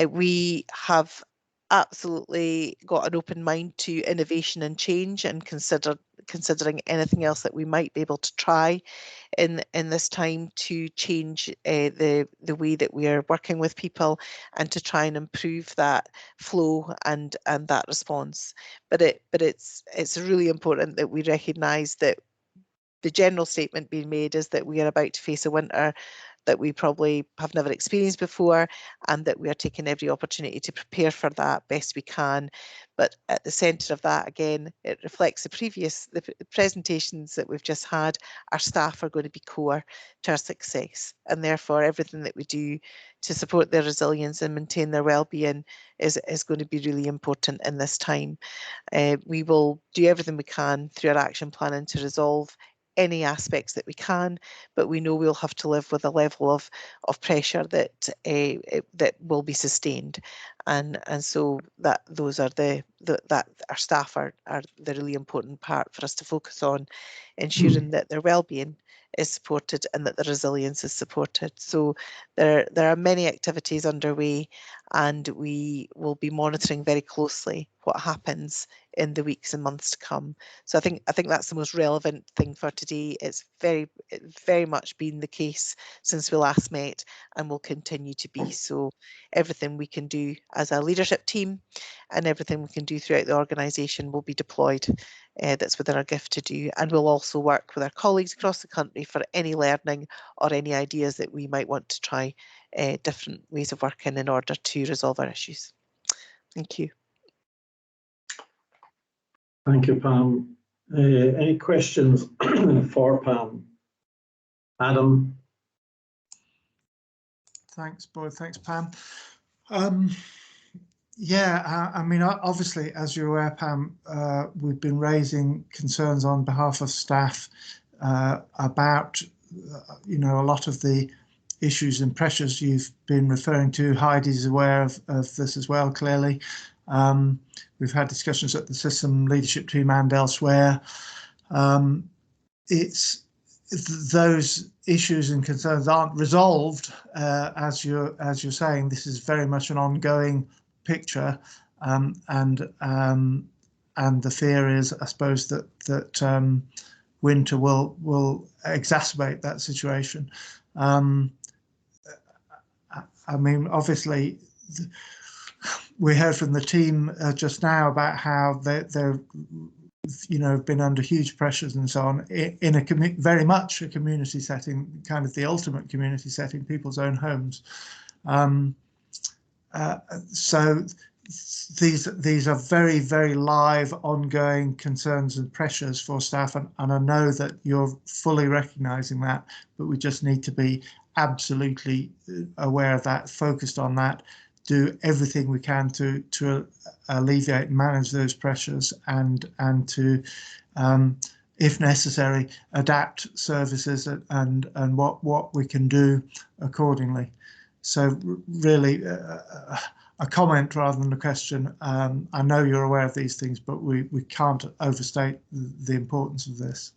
We have absolutely got an open mind to innovation and change, and considering anything else that we might be able to try in this time to change the way that we are working with people and to try and improve that flow and that response. But it's really important that we recognise that the general statement being made is that we are about to face a winter that we probably have never experienced before, and that we are taking every opportunity to prepare for that best we can. But at the centre of that, again, it reflects the presentations that we've just had. Our staff are going to be core to our success, and therefore everything that we do to support their resilience and maintain their well-being is going to be really important in this time. We will do everything we can through our action planning to resolve any aspects that we can, but we know we'll have to live with a level of pressure that that will be sustained, and so that those are that our staff are the really important part for us to focus on, ensuring that their well-being is supported and that the resilience is supported. So there are many activities underway, and we will be monitoring very closely what happens in the weeks and months to come. So I think that's the most relevant thing for today. It's very much been the case since we last met, and will continue to be. So everything we can do as a leadership team and everything we can do throughout the organisation will be deployed. That's within our gift to do, and we'll also work with our colleagues across the country for any learning or any ideas that we might want to try different ways of working in order to resolve our issues. Thank you. Thank you, Pam. Any questions for Pam? Adam? Thanks, Boyd. Thanks, Pam. Yeah, I mean, obviously, as you're aware, Pam, we've been raising concerns on behalf of staff about, a lot of the issues and pressures you've been referring to. Heidi's aware of this as well, clearly. We've had discussions at the system leadership team and elsewhere. It's those issues and concerns aren't resolved, as you're saying. This is very much an ongoing picture, and the fear is, I suppose, that winter will exacerbate that situation. I mean, obviously, we heard from the team just now about how they're been under huge pressures and so on in very much a community setting, kind of the ultimate community setting, people's own homes. So these are very, very live, ongoing concerns and pressures for staff, and I know that you're fully recognising that, but we just need to be absolutely aware of that, focused on that, do everything we can to alleviate and manage those pressures, and to, if necessary, adapt services and what we can do accordingly. So really a comment rather than a question. I know you're aware of these things, but we can't overstate the importance of this.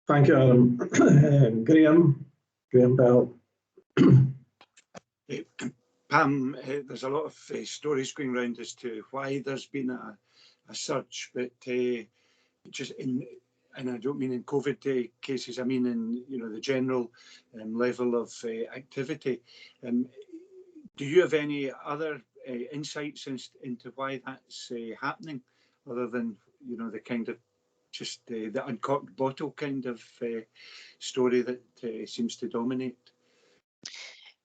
Thank you, Adam. Graham Bell. Pam, there's a lot of stories going around as to why there's been a surge, but just and I don't mean in COVID cases, I mean in the general level of activity. Do you have any other insights into why that's happening, other than the kind of just the uncorked bottle kind of story that seems to dominate?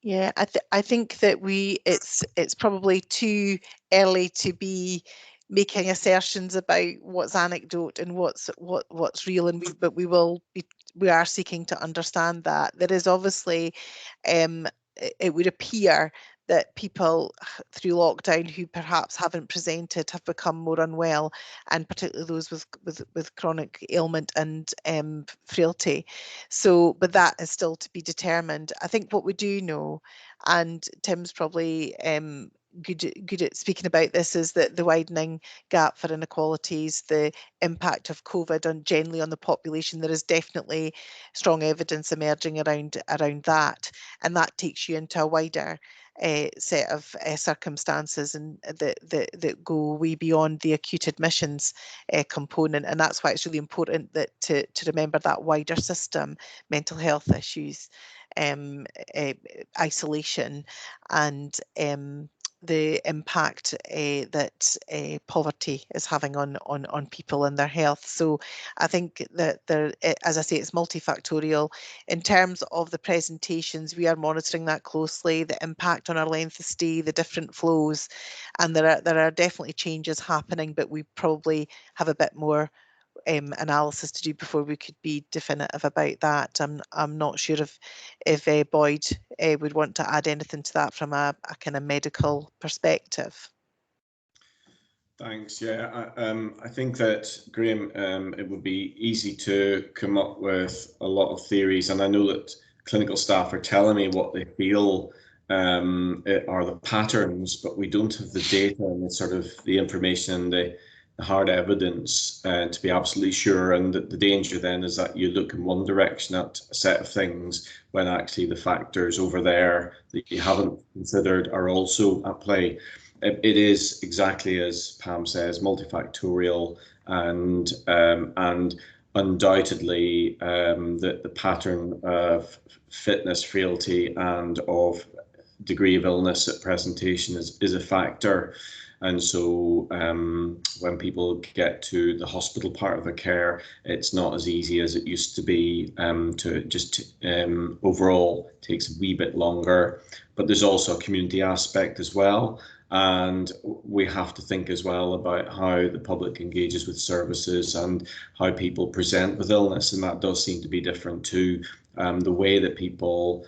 Yeah, I think that it's probably too early to be making assertions about what's anecdote and what's real, and but we are seeking to understand that. There is obviously, it would appear that people through lockdown who perhaps haven't presented have become more unwell, and particularly those with chronic ailment and frailty. So, but that is still to be determined. I think what we do know, and Tim's probably good at speaking about this, is that the widening gap for inequalities, the impact of COVID on generally on the population, there is definitely strong evidence emerging around that, and that takes you into a wider set of circumstances and that go way beyond the acute admissions component, and that's why it's really important that to remember that wider system, mental health issues, isolation, and the impact that poverty is having on people and their health. So I think that there, as I say, it's multifactorial. In terms of the presentations, we are monitoring that closely, the impact on our length of stay, the different flows, and there are definitely changes happening, but we probably have a bit more analysis to do before we could be definitive about that. I'm not sure if Boyd would want to add anything to that from a kind of medical perspective. Thanks. Yeah, I think that, Graham, it would be easy to come up with a lot of theories, and I know that clinical staff are telling me what they feel are the patterns, but we don't have the data and the sort of the information, the hard evidence to be absolutely sure. And the danger then is that you look in one direction at a set of things when actually the factors over there that you haven't considered are also at play. It is exactly as Pam says, multifactorial, and undoubtedly the pattern of fitness, frailty, and of degree of illness at presentation is a factor. And so when people get to the hospital part of the care, it's not as easy as it used to be. To just overall takes a wee bit longer, but there's also a community aspect as well. And we have to think as well about how the public engages with services and how people present with illness, and that does seem to be different too. The way that people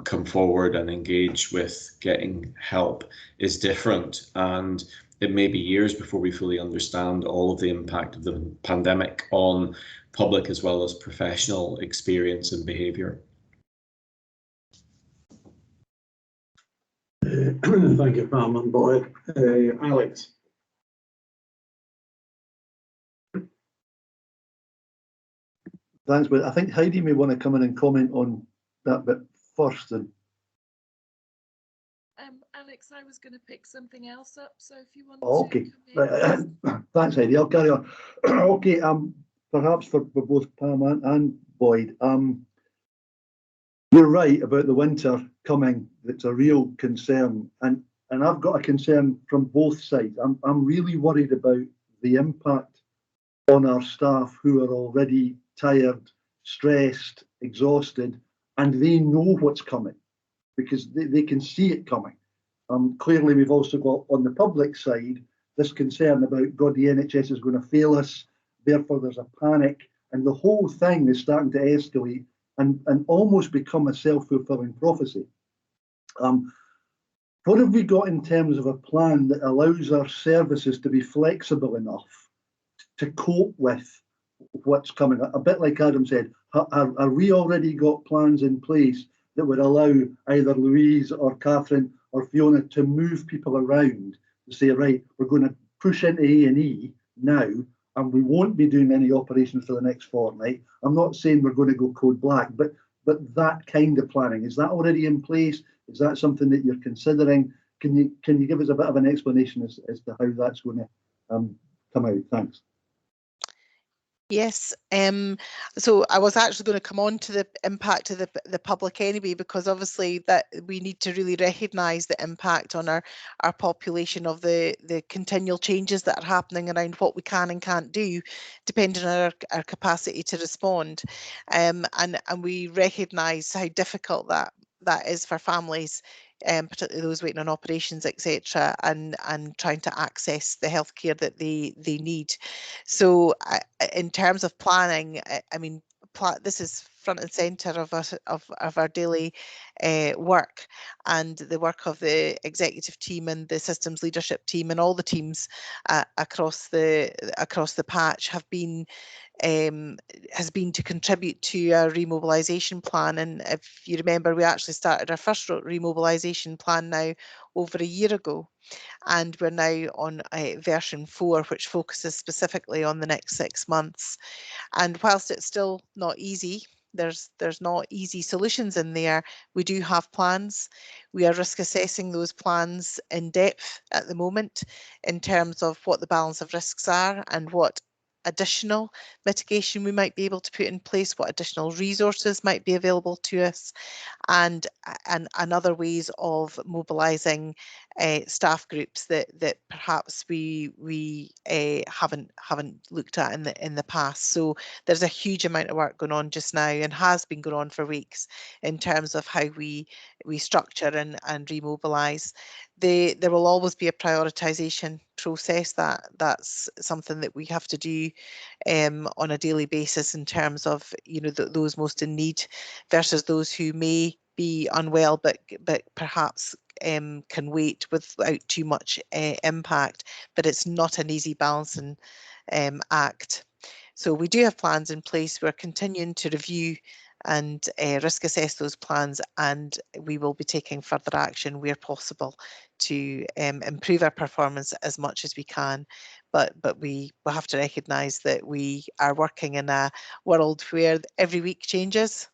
come forward and engage with getting help is different, and it may be years before we fully understand all of the impact of the pandemic on public as well as professional experience and behaviour. Thank you, Pam and Boyd. Alex. Thanks, but I think Heidi may want to come in and comment on that bit first. And Alex, I was going to pick something else up, so if you want okay. to Thanks, Heidi. I'll carry on. Okay. Perhaps for both Pam and Boyd. You're right about the winter coming. It's a real concern, and I've got a concern from both sides. I'm really worried about the impact on our staff who are already tired, stressed, exhausted, and they know what's coming because they can see it coming. Clearly, we've also got on the public side this concern about, God, the NHS is going to fail us, therefore there's a panic, and the whole thing is starting to escalate and almost become a self-fulfilling prophecy. What have we got in terms of a plan that allows our services to be flexible enough to cope with what's coming? A bit like Adam said, are we already got plans in place that would allow either Louise or Catherine or Fiona to move people around to say, right, we're going to push into A&E now, and we won't be doing any operations for the next fortnight. I'm not saying we're going to go code black, but that kind of planning, is that already in place? Is that something that you're considering? Can you give us a bit of an explanation as to how that's going to come out? Thanks. Yes, so I was actually going to come on to the impact of the public anyway, because obviously that we need to really recognise the impact on our population of the continual changes that are happening around what we can and can't do, depending on our capacity to respond, and we recognise how difficult that is for families, particularly those waiting on operations, etc., and trying to access the healthcare that they need. So in terms of planning, I mean, this is front and centre of our daily work, and the work of the executive team and the systems leadership team and all the teams across the patch has been to contribute to our remobilisation plan. And if you remember, we actually started our first remobilisation plan now over a year ago, and we're now on version 4, which focuses specifically on the next 6 months. And whilst it's still not easy, there's not easy solutions in there, we do have plans. We are risk assessing those plans in depth at the moment in terms of what the balance of risks are and what additional mitigation we might be able to put in place, what additional resources might be available to us, and other ways of mobilising staff groups that perhaps we haven't looked at in the past. So there's a huge amount of work going on just now, and has been going on for weeks, in terms of how we structure and remobilise. There will always be a prioritisation process. That's something that we have to do on a daily basis, in terms of, you know, those most in need versus those who may be unwell but perhaps can wait without too much impact. But it's not an easy balancing act. So we do have plans in place. We're continuing to review and risk assess those plans, and we will be taking further action where possible to improve our performance as much as we can. But we will have to recognise that we are working in a world where every week changes.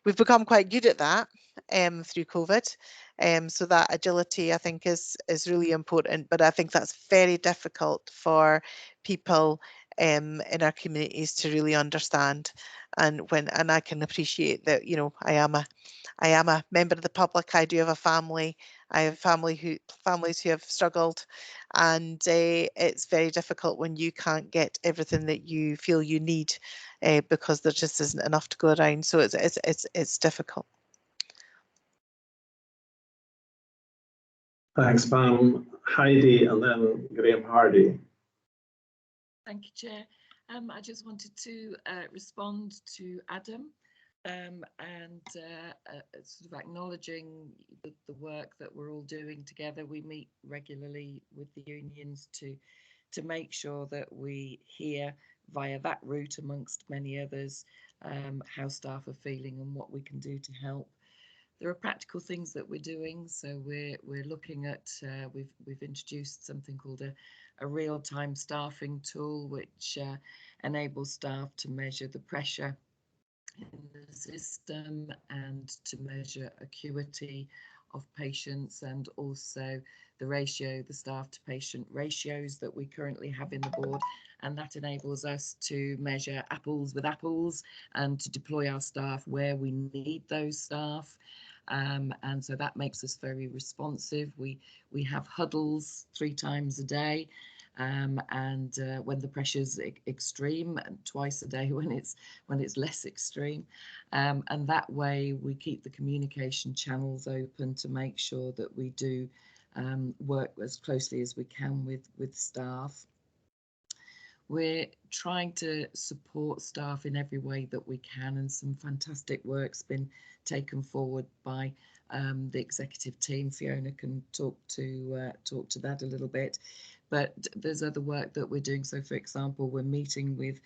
We've become quite good at that through COVID. So that agility, I think, is really important, but I think that's very difficult for people in our communities to really understand. And I can appreciate that, you know, I am a member of the public. I do have a family. I have families who have struggled, and it's very difficult when you can't get everything that you feel you need because there just isn't enough to go around. So it's difficult. Thanks, Pam. Heidi, and then Graham Hardy. Thank you, Chair. I just wanted to respond to Adam and sort of acknowledging the work that we're all doing together. We meet regularly with the unions to make sure that we hear via that route, amongst many others, how staff are feeling and what we can do to help. There are practical things that we're doing. So we're looking at, we've introduced something called a real-time staffing tool, which enables staff to measure the pressure in the system and to measure acuity of patients, and also the staff to patient ratios that we currently have in the board. And that enables us to measure apples with apples and to deploy our staff where we need those staff. And so that makes us very responsive. We have huddles 3 times a day, and when the pressure's extreme, and twice a day when it's less extreme, and that way we keep the communication channels open to make sure that we do work as closely as we can with staff. We're trying to support staff in every way that we can, and some fantastic work's been taken forward by the executive team. Fiona can talk to that a little bit, but there's other work that we're doing. So, for example, we're meeting with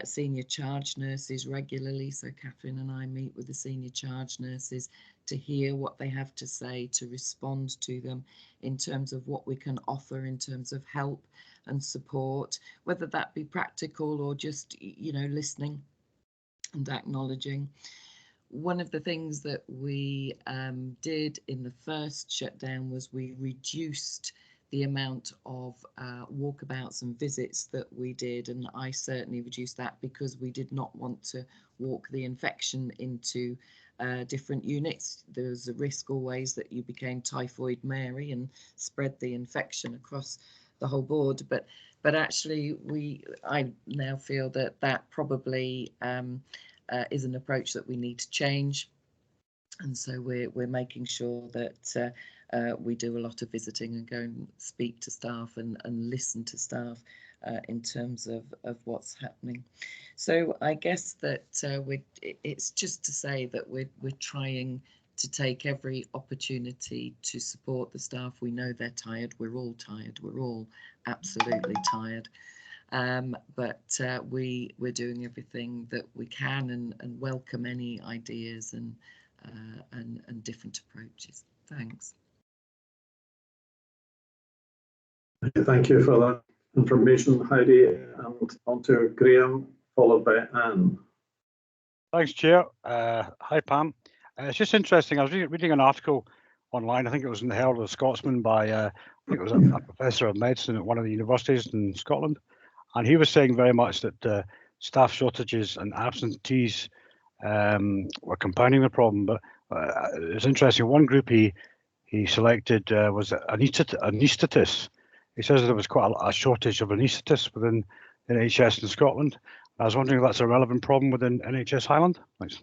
senior charge nurses regularly. So Catherine and I meet with the senior charge nurses to hear what they have to say, to respond to them in terms of what we can offer in terms of help and support, whether that be practical or just, you know, listening and acknowledging. One of the things that we did in the first shutdown was we reduced the amount of walkabouts and visits that we did, and I certainly reduced that because we did not want to walk the infection into different units. There's a risk always that you became Typhoid Mary and spread the infection across the whole board, but actually I now feel that probably is an approach that we need to change, and so we're making sure that we do a lot of visiting and go and speak to staff and listen to staff in terms of what's happening. So I guess that it's just to say that we're trying to take every opportunity to support the staff. We know they're tired. We're all tired. We're all absolutely tired. But we're doing everything that we can and welcome any ideas and different approaches. Thanks. Thank you for that information, Heidi. And on to Graham, followed by Anne. Thanks, Chair. Hi, Pam. It's just interesting. I was reading an article online. I think it was in the Herald of the Scotsman by, I think it was a professor of medicine at one of the universities in Scotland. And he was saying very much that staff shortages and absentees were compounding the problem. But it's interesting. One group he selected was anaesthetists. He says there was quite a shortage of anaesthetists within NHS in Scotland. I was wondering if that's a relevant problem within NHS Highland. Thanks.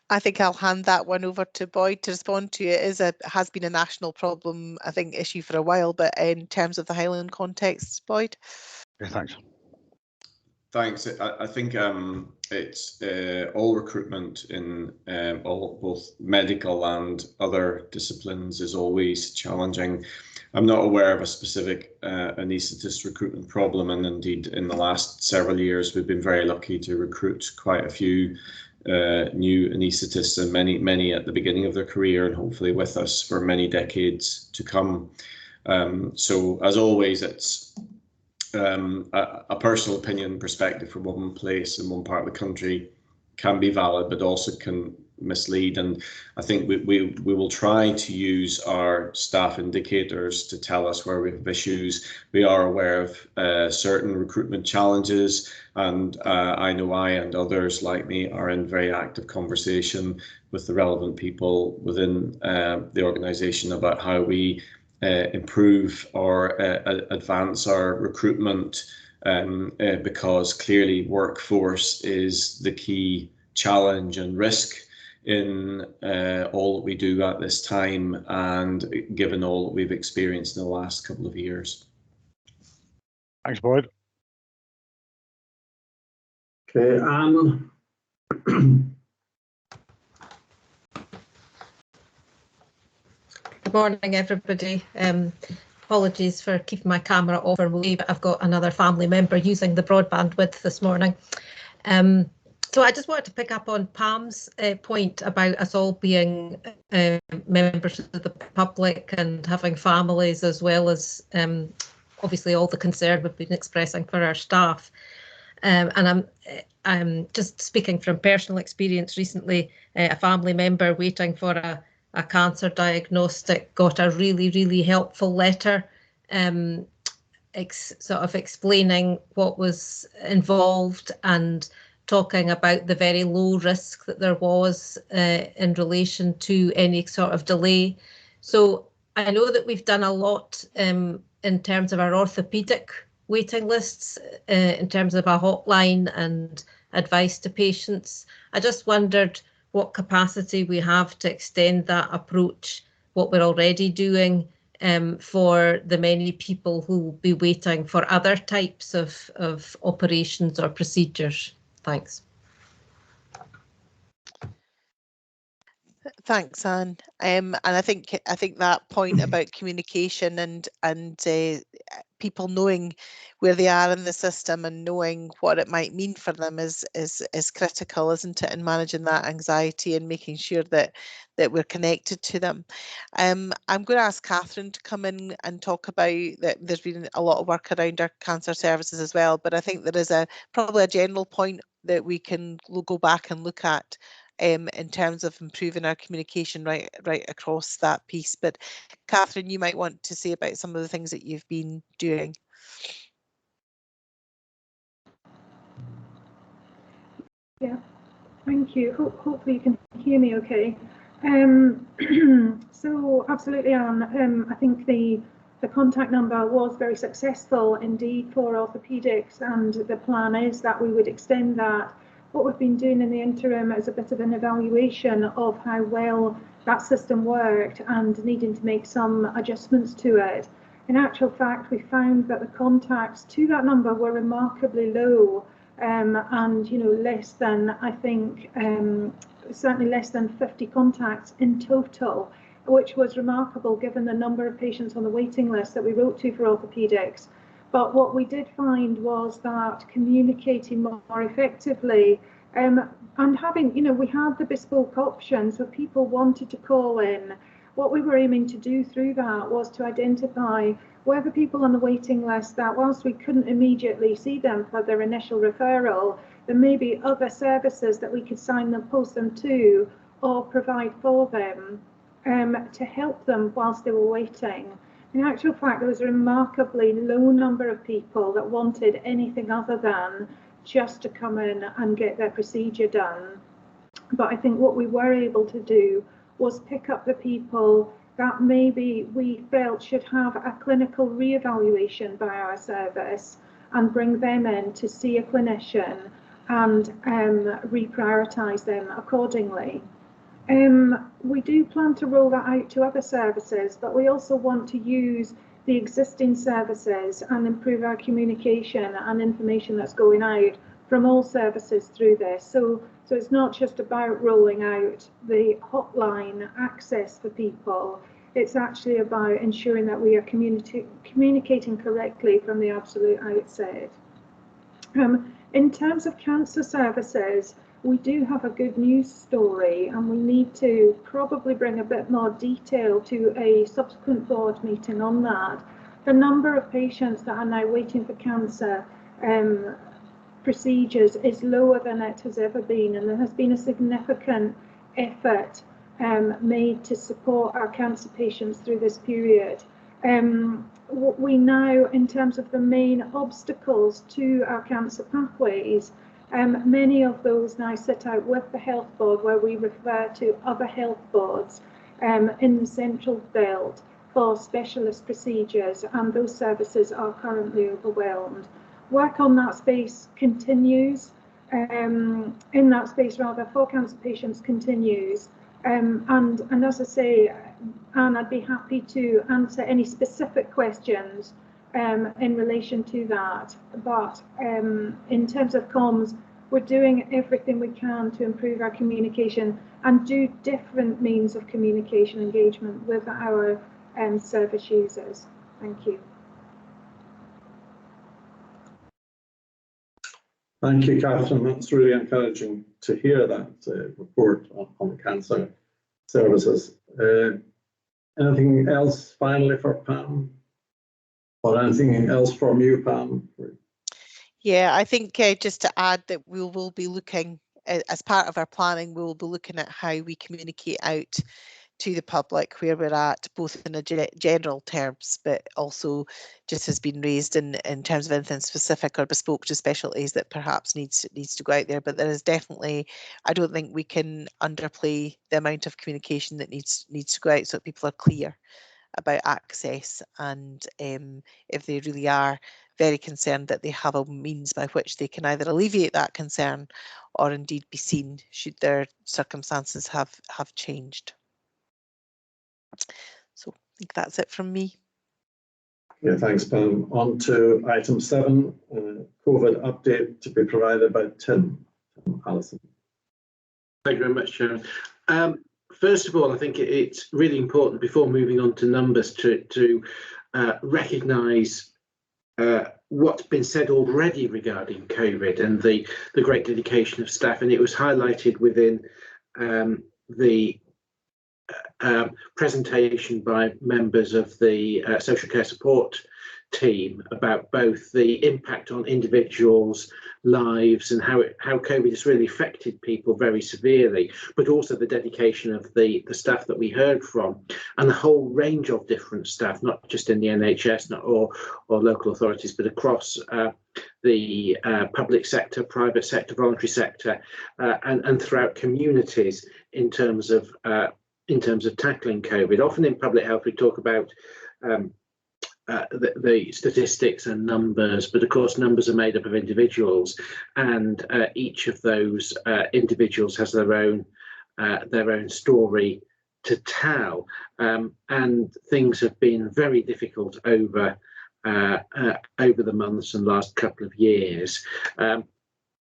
I think I'll hand that one over to Boyd to respond to. It has been a national problem, I think, issue for a while, but in terms of the Highland context, Boyd. Yeah, thanks. Thanks. I think it's all recruitment in both medical and other disciplines is always challenging. I'm not aware of a specific anaesthetist recruitment problem, and indeed in the last several years we've been very lucky to recruit quite a few new anaesthetists, and many at the beginning of their career, and hopefully with us for many decades to come. So as always, it's a personal opinion perspective from one place in one part of the country can be valid, but also can mislead. And I think we will try to use our staff indicators to tell us where we have issues. We are aware of certain recruitment challenges, and I know I and others like me are in very active conversation with the relevant people within the organisation about how we improve or advance our recruitment, because clearly workforce is the key challenge and risk in all that we do at this time, and given all that we've experienced in the last couple of years. Thanks, Boyd. Okay, Anne. Good morning, everybody. Apologies for keeping my camera off remotely, but I've got another family member using the broadband width this morning. So I just wanted to pick up on Pam's point about us all being members of the public and having families, as well as obviously all the concern we've been expressing for our staff. And I'm just speaking from personal experience. Recently, a family member waiting for a cancer diagnostic got a really helpful letter sort of explaining what was involved and talking about the very low risk that there was in relation to any sort of delay. So I know that we've done a lot in terms of our orthopaedic waiting lists, in terms of a hotline and advice to patients. I just wondered what capacity we have to extend that approach, what we're already doing for the many people who will be waiting for other types of operations or procedures. Thanks. Thanks, Anne. And I think that point about communication and people knowing where they are in the system and knowing what it might mean for them is critical, isn't it? In managing that anxiety and making sure that we're connected to them. I'm going to ask Catherine to come in and talk about that. There's been a lot of work around our cancer services as well, but I think there is probably a general point that we can go back and look at in terms of improving our communication right across that piece. But Catherine, you might want to say about some of the things that you've been doing. Yeah, thank you. Hopefully you can hear me okay. So absolutely, Anne, I think the contact number was very successful indeed for orthopaedics, and the plan is that we would extend that. What we've been doing in the interim is a bit of an evaluation of how well that system worked and needing to make some adjustments to it. In actual fact, we found that the contacts to that number were remarkably low, and less than, I think, certainly less than 50 contacts in total, which was remarkable given the number of patients on the waiting list that we wrote to for orthopaedics. But what we did find was that communicating more effectively and having, we had the bespoke option, so people wanted to call in. What we were aiming to do through that was to identify whether people on the waiting list that whilst we couldn't immediately see them for their initial referral, there may be other services that we could post them to or provide for them to help them whilst they were waiting. In actual fact, there was a remarkably low number of people that wanted anything other than just to come in and get their procedure done. But I think what we were able to do was pick up the people that maybe we felt should have a clinical re-evaluation by our service and bring them in to see a clinician and reprioritise them accordingly. We do plan to roll that out to other services, but we also want to use the existing services and improve our communication and information that's going out from all services through this. So it's not just about rolling out the hotline access for people, it's actually about ensuring that we are communicating correctly from the absolute outset. In terms of cancer services, we do have a good news story, and we need to probably bring a bit more detail to a subsequent board meeting on that. The number of patients that are now waiting for cancer procedures is lower than it has ever been, and there has been a significant effort made to support our cancer patients through this period. We now, in terms of the main obstacles to our cancer pathways, many of those now sit out with the health board, where we refer to other health boards in the central belt for specialist procedures, and those services are currently overwhelmed. Work on that space continues, in that space rather, for cancer patients continues. And as I say, Anne, I'd be happy to answer any specific questions in relation to that. But in terms of comms, we're doing everything we can to improve our communication and do different means of communication engagement with our service users. Thank you. Thank you, Catherine. That's really encouraging to hear that report on cancer services. Anything else finally for Pam? Or anything else from you, Pam? Yeah, I think just to add that we will be looking, as part of our planning, we will be looking at how we communicate out to the public where we're at, both in a general terms, but also just has been raised in terms of anything specific or bespoke to specialties that perhaps needs to go out there. But there is definitely, I don't think we can underplay the amount of communication that needs to go out so that people are clear about access, and if they really are very concerned, that they have a means by which they can either alleviate that concern or indeed be seen should their circumstances have changed. So I think that's it from me. Yeah, thanks, Pam. On to item 7, COVID update to be provided by Tim Allison. Thank you very much, Sharon. First of all, I think it's really important before moving on to numbers to recognise what's been said already regarding COVID and the great dedication of staff, and it was highlighted within the presentation by members of the social care support team about both the impact on individuals' lives and how COVID has really affected people very severely, but also the dedication of the staff that we heard from, and the whole range of different staff, not just in the NHS or local authorities, but across the public sector, private sector, voluntary sector, and throughout communities in terms of tackling COVID. Often in public health we talk about the statistics and numbers, but of course numbers are made up of individuals, and each of those individuals has their own story tell, and things have been very difficult over the months and last couple of years.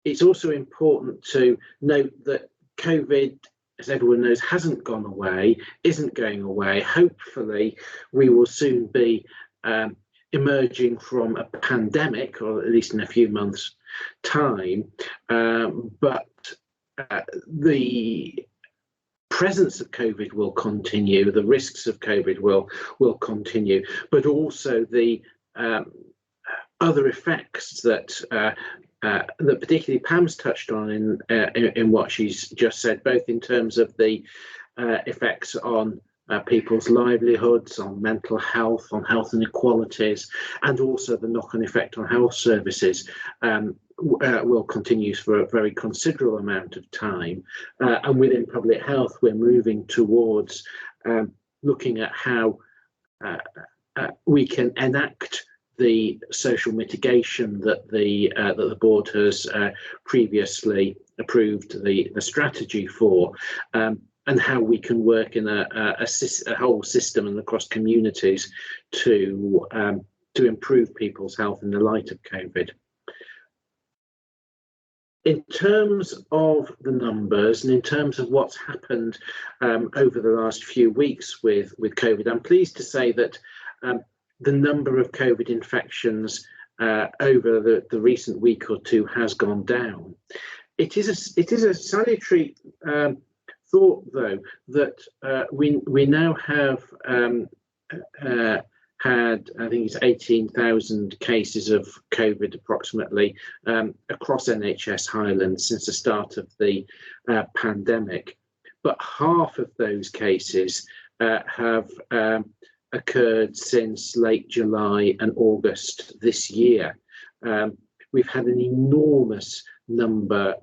It's also important to note that COVID, as everyone knows, hasn't gone away, isn't going away. Hopefully, we will soon be emerging from a pandemic, or at least in a few months' time. But the presence of COVID will continue, the risks of COVID will continue, but also the other effects that particularly Pam's touched on in what she's just said, both in terms of the effects on people's livelihoods, on mental health, on health inequalities, and also the knock-on effect on health services will continue for a very considerable amount of time. And within public health, we're moving towards looking at how we can enact the social mitigation that the board has previously approved the strategy for, and how we can work in a whole system and across communities to improve people's health in the light of COVID. In terms of the numbers and in terms of what's happened over the last few weeks with COVID, I'm pleased to say that the number of COVID infections over the recent week or two has gone down. It is a salutary thought, though, that we now have had, I think it's 18,000 cases of COVID approximately across NHS Highland since the start of the pandemic. But half of those cases have occurred since late July and August this year. We've had an enormous number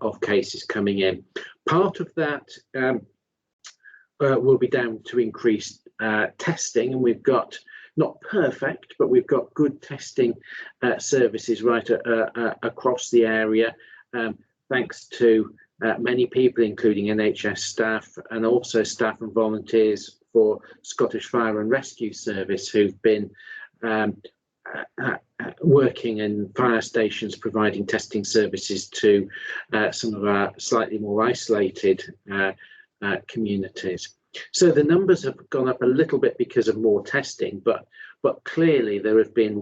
of cases coming in. Part of that will be down to increased testing, and we've got, not perfect, but we've got good testing services right across the area, thanks to many people, including NHS staff and also staff and volunteers for Scottish Fire and Rescue Service, who've been working in fire stations, providing testing services to some of our slightly more isolated communities. So the numbers have gone up a little bit because of more testing, but clearly there's been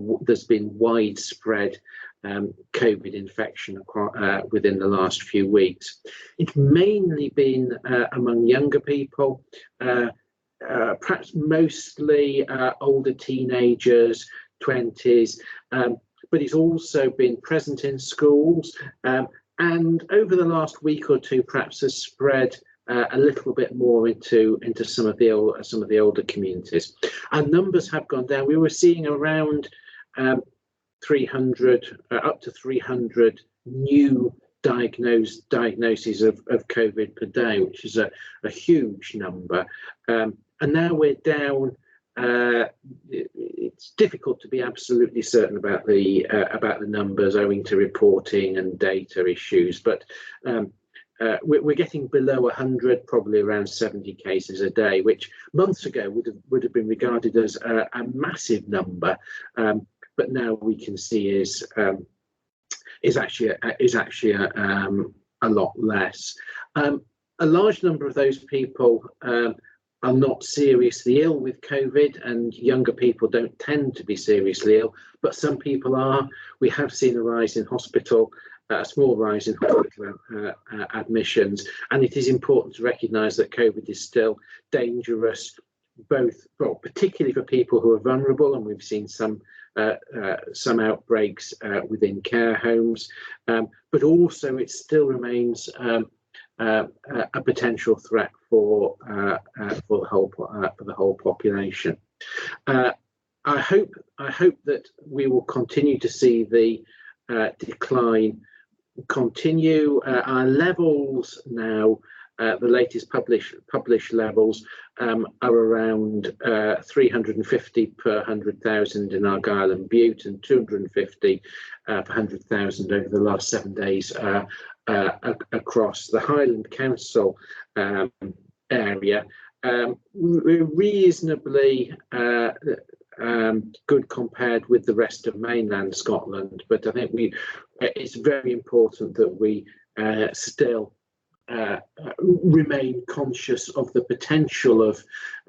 widespread COVID infection within the last few weeks. It's mainly been among younger people, perhaps mostly older teenagers, 20s, but it's also been present in schools, and over the last week or two perhaps has spread a little bit more into some of the older communities. Our numbers have gone down. We were seeing around 300 up to 300 new diagnoses of COVID per day, which is a huge number, and now we're down. It's difficult to be absolutely certain about the numbers owing to reporting and data issues, but we're getting below 100, probably around 70 cases a day, which months ago would have been regarded as a massive number, but now we can see is actually a lot less. A large number of those people are not seriously ill with COVID, and younger people don't tend to be seriously ill, but some people are. We have seen a rise in hospital, a small rise in hospital admissions, and it is important to recognise that COVID is still dangerous, particularly for people who are vulnerable, and we've seen some outbreaks within care homes, but also it still remains a potential threat for the whole population. I hope that we will continue to see the decline continue. Our levels now, the latest published levels, are around 350 per 100,000 in Argyll and Bute, and 250 per 100,000 over the last 7 days across the Highland Council area, we're reasonably good compared with the rest of mainland Scotland, but I think it's very important that we still remain conscious of the potential of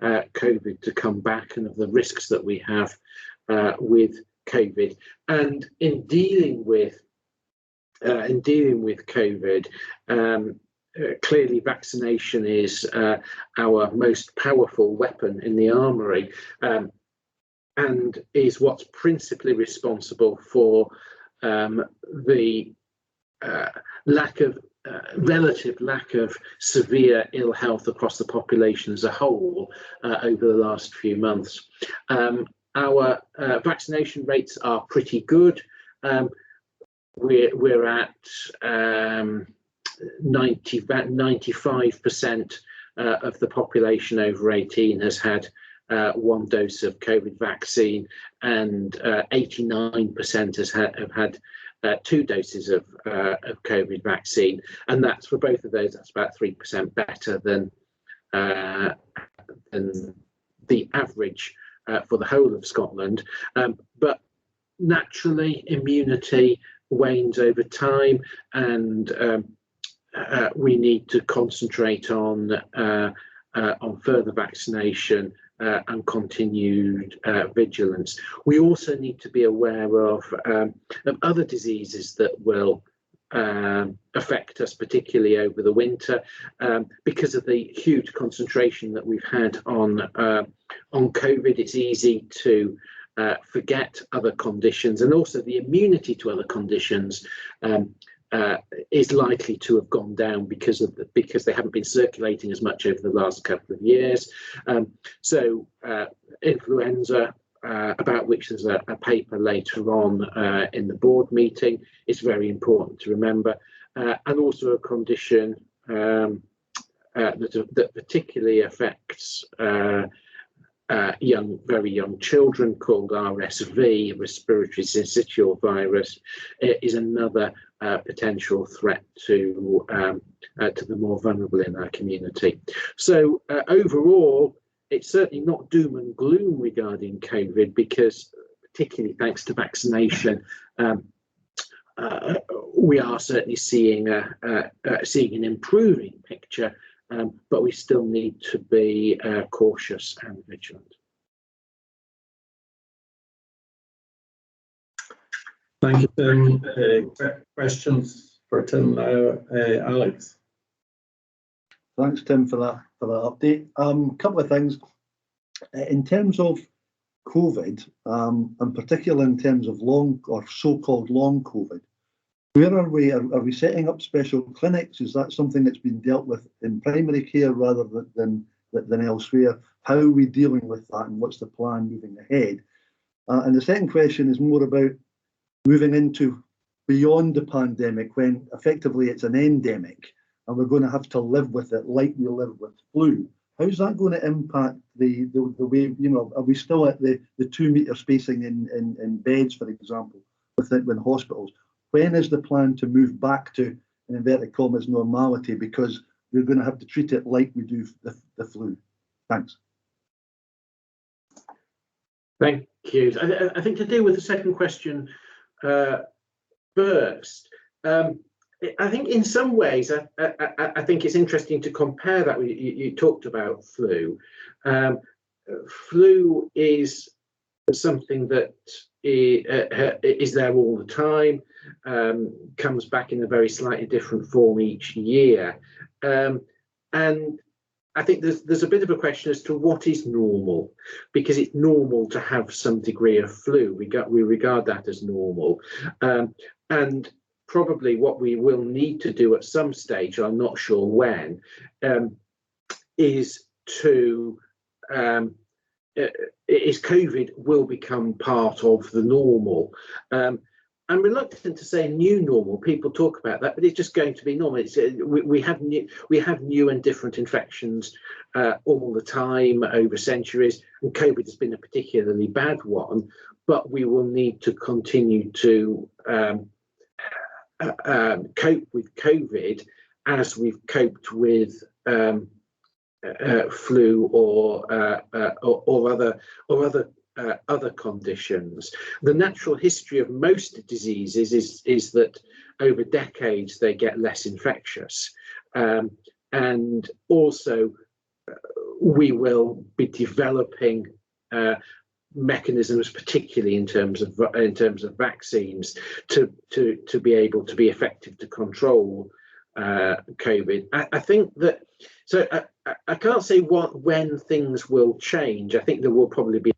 COVID to come back and of the risks that we have with COVID. And in dealing with COVID, clearly vaccination is our most powerful weapon in the armoury, and is what's principally responsible for the relative lack of severe ill health across the population as a whole over the last few months. Our vaccination rates are pretty good. We're at 95% of the population over 18 has had one dose of COVID vaccine, and 89% have had 2 doses of COVID vaccine, and that's for both of those. That's about 3% better than the average for the whole of Scotland. But naturally, immunity wanes over time, and we need to concentrate on further vaccination and continued vigilance. We also need to be aware of other diseases that will affect us, particularly over the winter, because of the huge concentration that we've had on COVID. It's easy to forget other conditions, and also the immunity to other conditions is likely to have gone down because they haven't been circulating as much over the last couple of years. So influenza, about which there's a paper later on in the board meeting, is very important to remember, and also a condition that particularly affects very young children, called RSV, respiratory syncytial virus, is another potential threat to the more vulnerable in our community. So overall, it's certainly not doom and gloom regarding COVID, because particularly thanks to vaccination, we are certainly seeing an improving picture. But we still need to be cautious and vigilant. Thank you, Tim. Questions for Tim now, Alex? Thanks, Tim, for that update. Couple of things. In terms of COVID, and particularly in terms of long or so-called long COVID, where are we? Are we setting up special clinics? Is that something that's been dealt with in primary care rather than elsewhere? How are we dealing with that, and what's the plan moving ahead? And the second question is more about moving into beyond the pandemic, when effectively it's an endemic and we're going to have to live with it like we live with flu. How's that going to impact the way, are we still at the 2 metre spacing in beds, for example, within hospitals? When is the plan to move back to, in inverted commas, normality? Because we're going to have to treat it like we do the flu. Thanks. Thank you. I think to deal with the second question first, I think in some ways, I think it's interesting to compare that. You talked about flu. Flu is something that is there all the time, comes back in a very slightly different form each year. And I think there's a bit of a question as to what is normal, because it's normal to have some degree of flu. We regard that as normal. And probably what we will need to do at some stage, I'm not sure when, is COVID will become part of the normal. I'm reluctant to say new normal. People talk about that, but it's just going to be normal. We have new and different infections all the time over centuries, and COVID has been a particularly bad one. But we will need to continue to cope with COVID as we've coped with flu or other conditions. The natural history of most diseases is that over decades they get less infectious, and also we will be developing mechanisms, particularly in terms of vaccines, to be able to be effective to control COVID. I think that, so I can't say when things will change. I think there will probably be,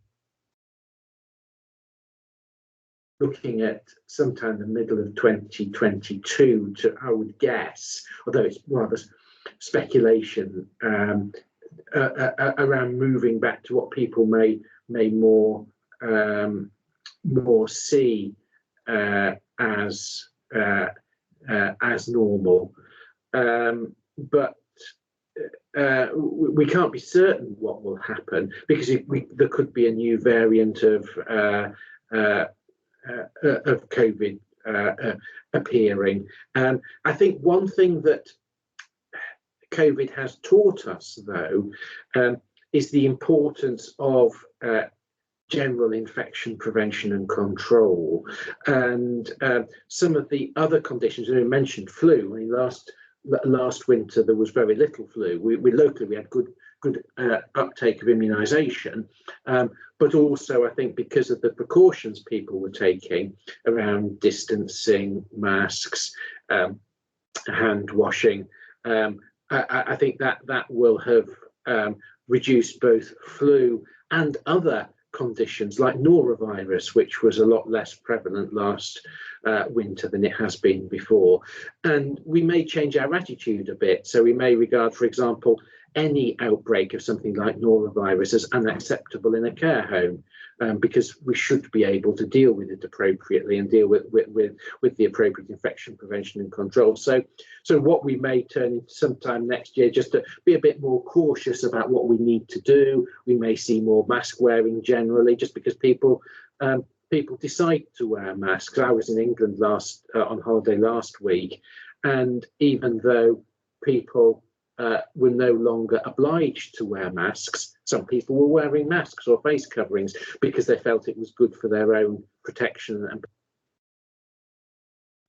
looking at sometime in the middle of 2022 to, I would guess, although it's rather speculation, around moving back to what people may more see as normal, but we can't be certain what will happen, because there could be a new variant of COVID appearing. I think one thing that COVID has taught us, though, is the importance of general infection prevention and control. And some of the other conditions, you mentioned flu. I mean, last winter there was very little flu. We locally had good uptake of immunisation, but also I think because of the precautions people were taking around distancing, masks, hand washing, I think that will have reduced both flu and other conditions like norovirus, which was a lot less prevalent last winter than it has been before. And we may change our attitude a bit. So we may regard, for example, any outbreak of something like norovirus as unacceptable in a care home, because we should be able to deal with it appropriately and deal with the appropriate infection prevention and control. So what we may turn into sometime next year, just to be a bit more cautious about what we need to do. We may see more mask wearing generally, just because people decide to wear masks. I was in England on holiday last week, and even though people were no longer obliged to wear masks, some people were wearing masks or face coverings because they felt it was good for their own protection. And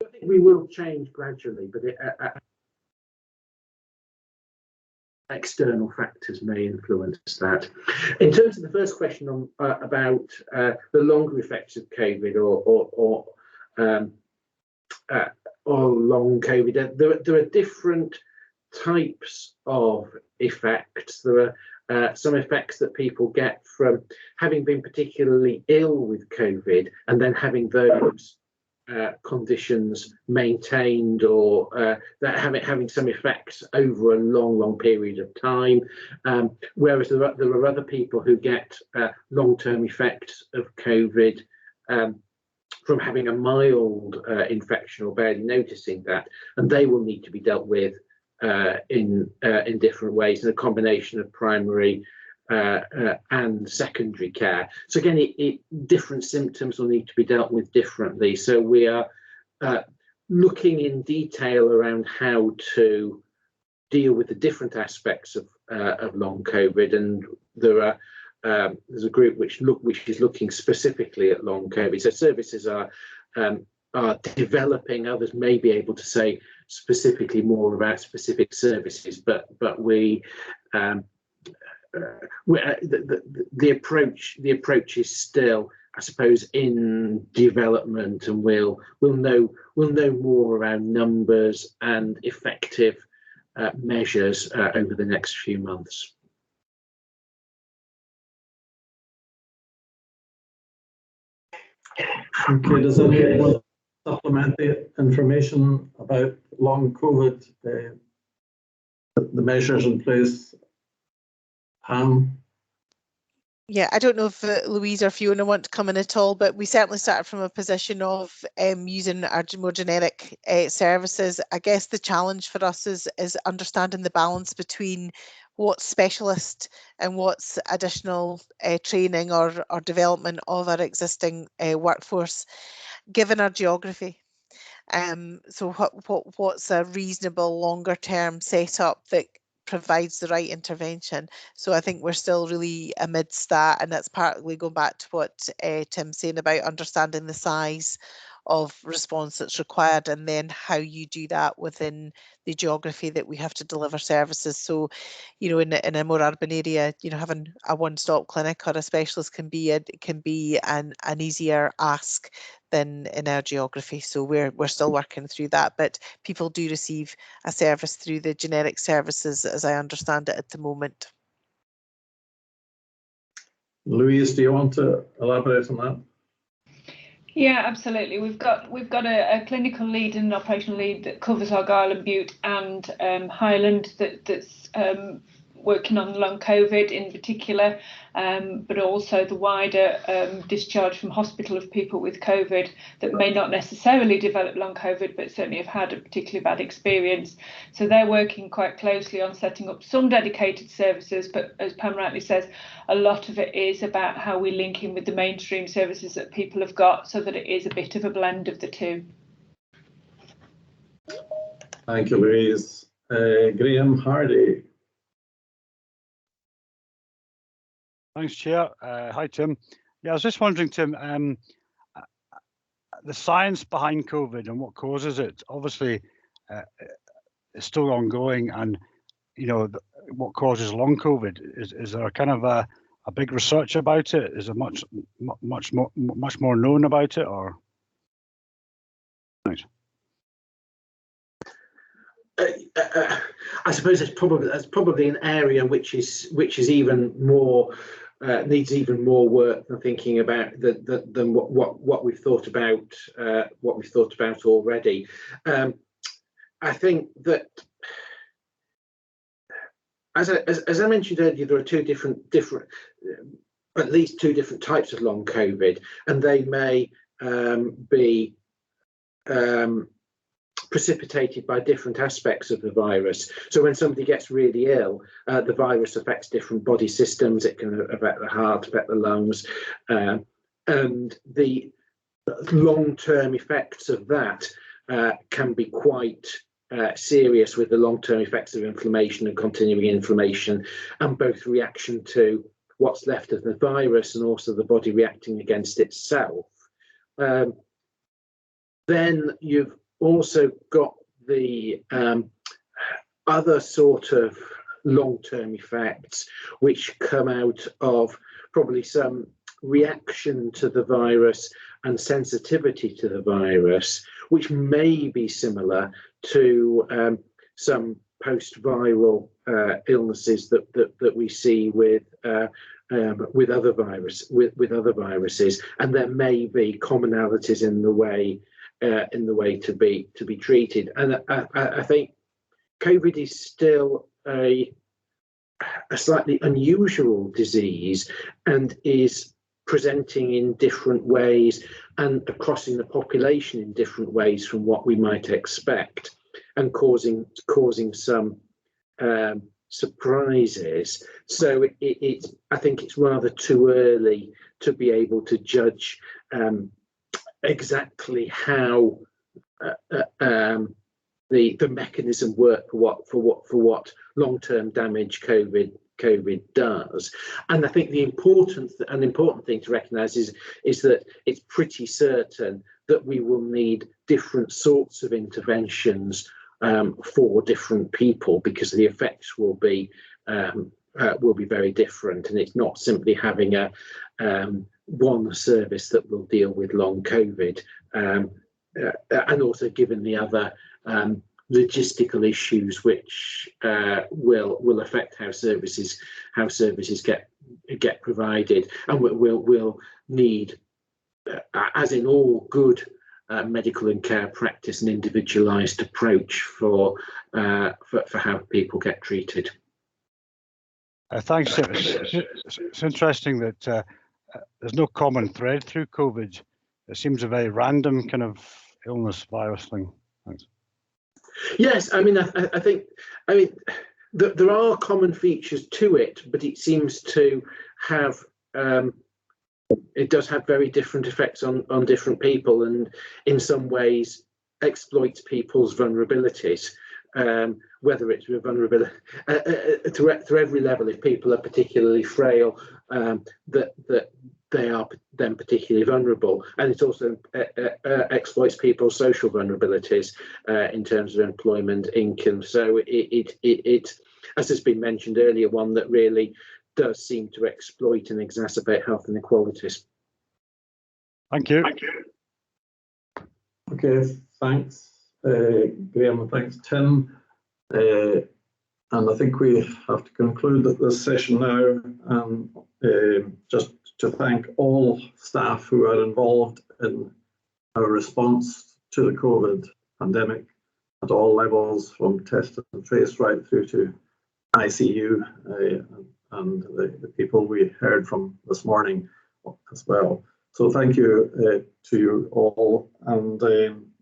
I think we will change gradually, but external factors may influence that. In terms of the first question on about the longer effects of COVID or long COVID, there are different types of effects. There are some effects that people get from having been particularly ill with COVID and then having those conditions maintained, or that having some effects over a long period of time, whereas there are other people who get long-term effects of COVID from having a mild infection or barely noticing that, and they will need to be dealt with in different ways, in a combination of primary and secondary care. So again, different symptoms will need to be dealt with differently. So we are looking in detail around how to deal with the different aspects of long COVID, and there's a group which is looking specifically at long COVID. So services are developing. Others may be able to say specifically more about specific services, but the approach is still, I suppose, in development, and we'll know more around numbers and effective measures over the next few months. Okay, does anyone supplement the information about long COVID, the measures in place? Yeah, I don't know if Louise or Fiona want to come in at all, but we certainly started from a position of using our more generic services. I guess the challenge for us is understanding the balance between what's specialist and what's additional training or development of our existing workforce, given our geography. So what's a reasonable longer term setup that provides the right intervention. So I think we're still really amidst that, and that's partly going back to what Tim's saying about understanding the size of response that's required, and then how you do that within the geography that we have to deliver services. So, you know, in a more urban area, you know, having a one-stop clinic or a specialist can be an easier ask than in our geography. So we're still working through that, but people do receive a service through the generic services, as I understand it at the moment. Louise, do you want to elaborate on that? Yeah, absolutely. We've got a clinical lead and an operational lead that covers Argyll and Bute and Highland that's working on long COVID in particular, but also the wider discharge from hospital of people with COVID that may not necessarily develop long COVID, but certainly have had a particularly bad experience. So they're working quite closely on setting up some dedicated services, but as Pam rightly says, a lot of it is about how we link in with the mainstream services that people have got, so that it is a bit of a blend of the two. Thank you, Louise. Graham Hardy. Thanks, Chair. Hi, Tim. Yeah, I was just wondering, Tim, the science behind COVID and what causes it. Obviously, it's still ongoing, and you know what causes long COVID. Is there a kind of a big research about it? Is there much more known about it, or? Thanks. I suppose that's probably an area which is even more needs even more work than thinking about than what we've thought about already. I think that as I mentioned earlier, there are at least two different types of long COVID, and they may be precipitated by different aspects of the virus. So when somebody gets really ill, the virus affects different body systems. It can affect the heart, affect the lungs, and the long-term effects of that can be quite serious, with the long-term effects of inflammation and continuing inflammation, and both reaction to what's left of the virus and also the body reacting against itself. Then you've also got the other sort of long-term effects which come out of probably some reaction to the virus and sensitivity to the virus, which may be similar to some post-viral illnesses that we see with other viruses, and there may be commonalities in the way to be treated. And I think COVID is still a slightly unusual disease and is presenting in different ways and crossing the population in different ways from what we might expect, and causing some surprises. So I think it's rather too early to be able to judge exactly how the mechanism work for what long-term damage COVID does. And I think an important thing to recognise is that it's pretty certain that we will need different sorts of interventions for different people, because the effects will be very different, and it's not simply having a one service that will deal with long COVID, and also given the other logistical issues which will affect how services get provided, and we'll need, as in all good medical and care practice, an individualised approach for how people get treated. Thanks. It's interesting that there's no common thread through COVID. It seems a very random kind of illness virus thing. Thanks. Yes, I mean, I think there are common features to it, but it seems to have it does have very different effects on different people, and in some ways exploits people's vulnerabilities. whether it's with vulnerability to every level. If people are particularly frail, that they are then particularly vulnerable, and it also exploits people's social vulnerabilities in terms of employment, income. So it, as has been mentioned earlier, one that really does seem to exploit and exacerbate health inequalities. Thank you. Okay, thanks, Graham, and thanks, Tim. And I think we have to conclude this session now. Just to thank all staff who are involved in our response to the COVID pandemic at all levels, from test and trace right through to ICU, and the people we heard from this morning as well. So thank you to you all, and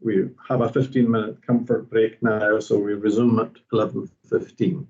we have a 15-minute comfort break now, so we resume at 11:15.